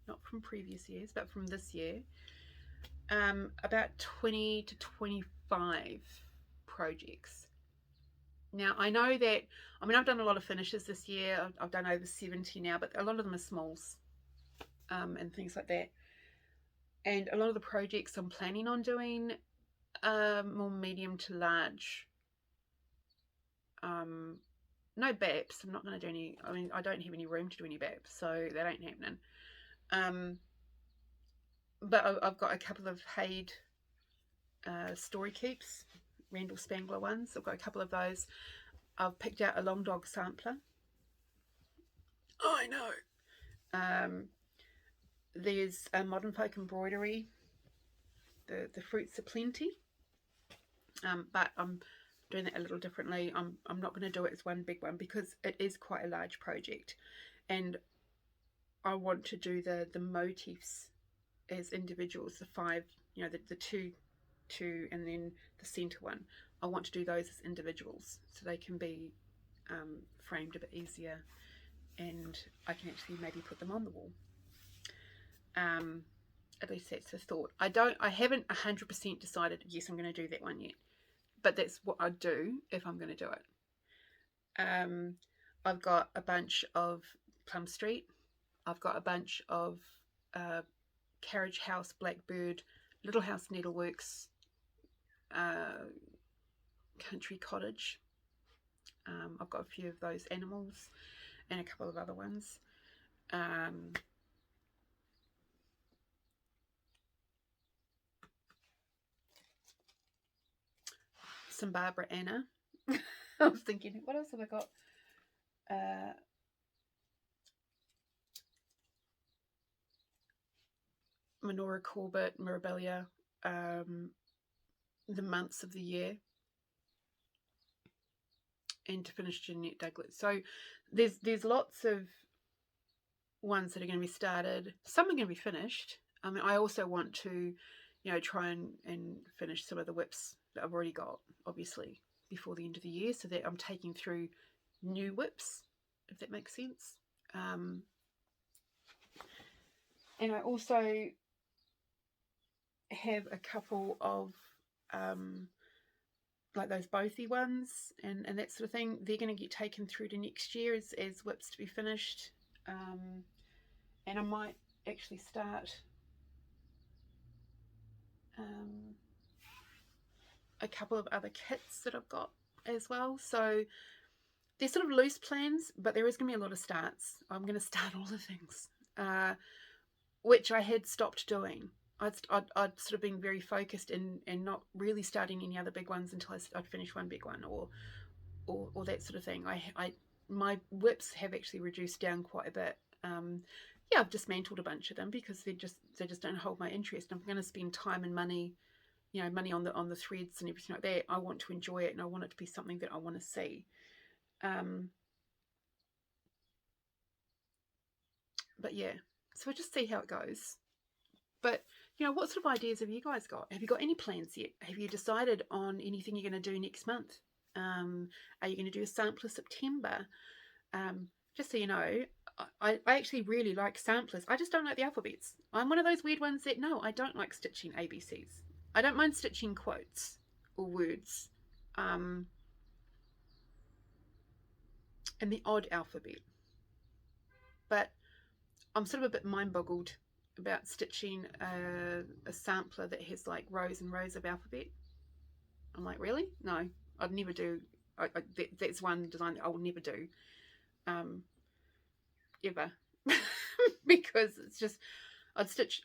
not from previous years, but from this year, about 20 to 25 projects. Now, I know that, I mean, I've done a lot of finishes this year. I've done over 70 now, but a lot of them are smalls, and things like that. And a lot of the projects I'm planning on doing are more medium to large. No BAPs. I'm not going to do any, I mean, I don't have any room to do any BAPs, so that ain't happening. But I've got a couple of Haid story keeps, Randall Spangler ones. I've got a couple of those. I've picked out a long dog sampler. I know. There's a Modern Folk Embroidery, the Fruits of Plenty, but I'm doing that a little differently. I'm not going to do it as one big one because it is quite a large project, and I want to do the motifs as individuals, the 5, you know, the two and then the center one. I want to do those as individuals so they can be framed a bit easier, and I can actually maybe put them on the wall. At least that's the thought. I haven't 100% decided, yes, I'm going to do that one yet, but that's what I do if I'm going to do it. I've got a bunch of Plum Street. I've got a bunch of Carriage House, Blackbird, Little House Needleworks, Country Cottage. I've got a few of those animals and a couple of other ones. Some Barbara Anna. I was thinking, what else have I got? Menorah Corbett, Mirabilia, the months of the year, and to finish Jeanette Douglas. So there's lots of ones that are going to be started. Some are going to be finished. I mean, I also want to, try and finish some of the whips that I've already got, obviously, before the end of the year, so that I'm taking through new whips, if that makes sense. And I also have a couple of like those bothy ones and that sort of thing. They're going to get taken through to next year as whips to be finished. And I might actually start a couple of other kits that I've got as well. So they're sort of loose plans, but there is going to be a lot of starts. I'm going to start all the things, which I had stopped doing. I'd sort of been very focused and not really starting any other big ones until I'd finish one big one or that sort of thing. My whips have actually reduced down quite a bit. Yeah, I've dismantled a bunch of them because they just don't hold my interest. I'm going to spend time and money, money on the threads and everything like that. I want to enjoy it and I want it to be something that I want to see. But yeah, so we'll just see how it goes. But what sort of ideas have you guys got? Have you got any plans yet? Have you decided on anything you're going to do next month? Are you going to do a sampler September? Just so you know, I actually really like samplers. I just don't like the alphabets. I'm one of those weird ones that, no, I don't like stitching ABCs. I don't mind stitching quotes or words. And the odd alphabet. But I'm sort of a bit mind-boggled about stitching a sampler that has like rows and rows of alphabet. I'm like, really? No, I'd never do. That's one design that I will never do, ever, because it's just I'd stitch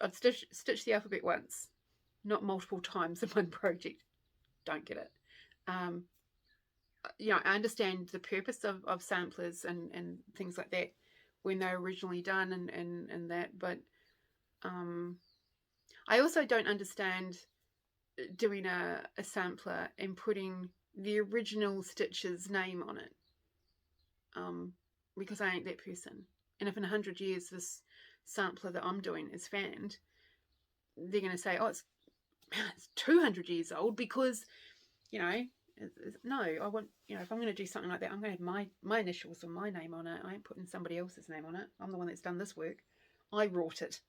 the alphabet once, not multiple times in one project. Don't get it. I understand the purpose of samplers and things like that when they're originally done and that, but I also don't understand doing a sampler and putting the original stitcher's name on it, because I ain't that person. And if in 100 years this sampler that I'm doing is found, they're going to say, oh, it's 200 years old because, no, I want, if I'm going to do something like that, I'm going to have my initials or my name on it. I ain't putting somebody else's name on it. I'm the one that's done this work. I wrought it.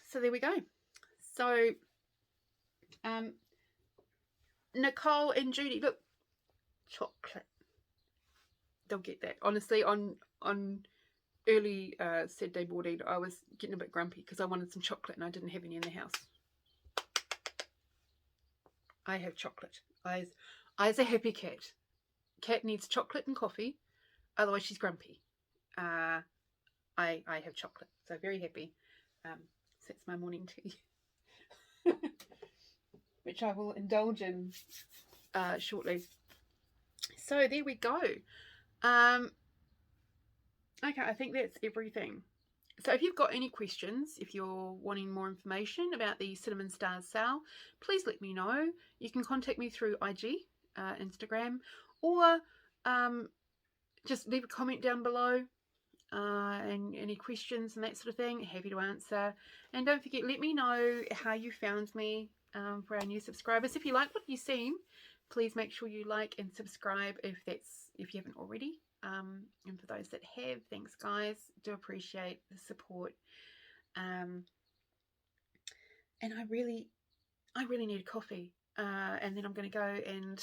So there we go. So Nicole and Judy, look, chocolate. They'll get that. Honestly, on early Saturday morning, I was getting a bit grumpy because I wanted some chocolate and I didn't have any in the house. I have chocolate. I's a happy cat. Cat needs chocolate and coffee, otherwise she's grumpy. I have chocolate, so very happy. So that's my morning tea, which I will indulge in shortly. So there we go. Okay, I think that's everything. So if you've got any questions, if you're wanting more information about the Cinnamon Stars SAL, please let me know. You can contact me through IG, Instagram, or just leave a comment down below and any questions and that sort of thing. Happy to answer. And don't forget, let me know how you found me for our new subscribers. If you like what you've seen, please make sure you like and subscribe if you haven't already. And for those that have, thanks guys, do appreciate the support. And I really need a coffee, and then I'm going to go and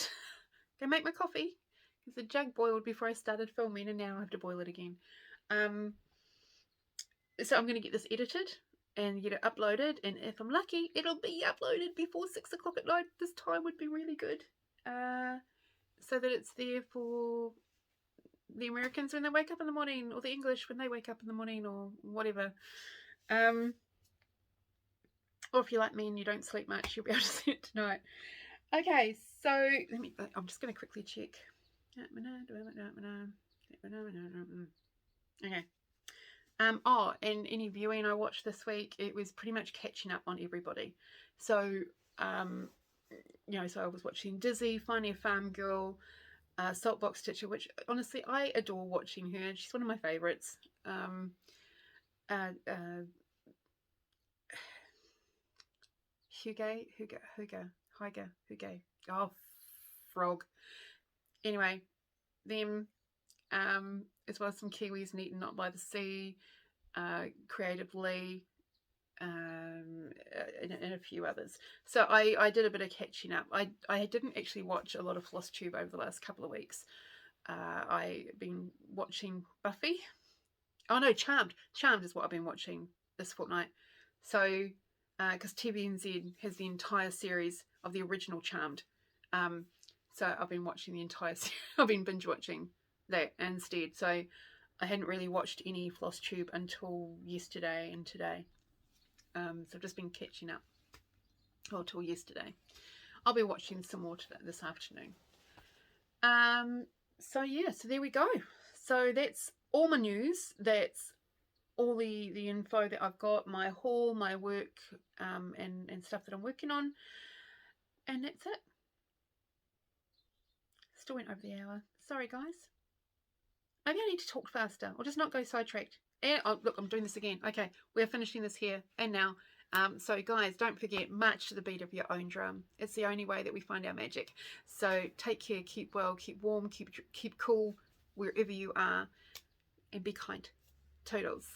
go make my coffee because the jug boiled before I started filming and now I have to boil it again. So I'm going to get this edited and get it uploaded, and if I'm lucky, it'll be uploaded before 6 o'clock at night. This time would be really good. so that it's there for the Americans when they wake up in the morning, or the English when they wake up in the morning, or whatever. Or if you're like me and you don't sleep much, you'll be able to see it tonight. Okay, so I'm just going to quickly check. Okay. Oh, and any viewing I watched this week, it was pretty much catching up on everybody. So, you know, so I was watching Dizzy, Finding a Farmgirl, Saltbox Stitcher, which honestly I adore watching her. She's one of my favorites. Hugo. Oh, frog. Anyway, them, as well as some Kiwis and Eaten Not by the Sea, Creatively, and a few others. So I did a bit of catching up. I didn't actually watch a lot of FlossTube over the last couple of weeks. I've been watching Buffy. Oh no, Charmed. Charmed is what I've been watching this fortnight. So, because TVNZ has the entire series of the original Charmed. So I've been watching the entire series. I've been binge watching that instead. So I hadn't really watched any FlossTube until yesterday and today. So I've just been catching up. Well, till yesterday. I'll be watching some more today, this afternoon. So yeah, so there we go. So that's all my news. That's all the info that I've got, my haul, my work, and stuff that I'm working on. And that's it. Still went over the hour. Sorry, guys. Maybe I need to talk faster or just not go sidetracked. And, oh, look, I'm doing this again. Okay, we're finishing this here and now. So guys, don't forget, march to the beat of your own drum. It's the only way that we find our magic. So take care, keep well, keep warm, keep cool wherever you are, and be kind. Toodles.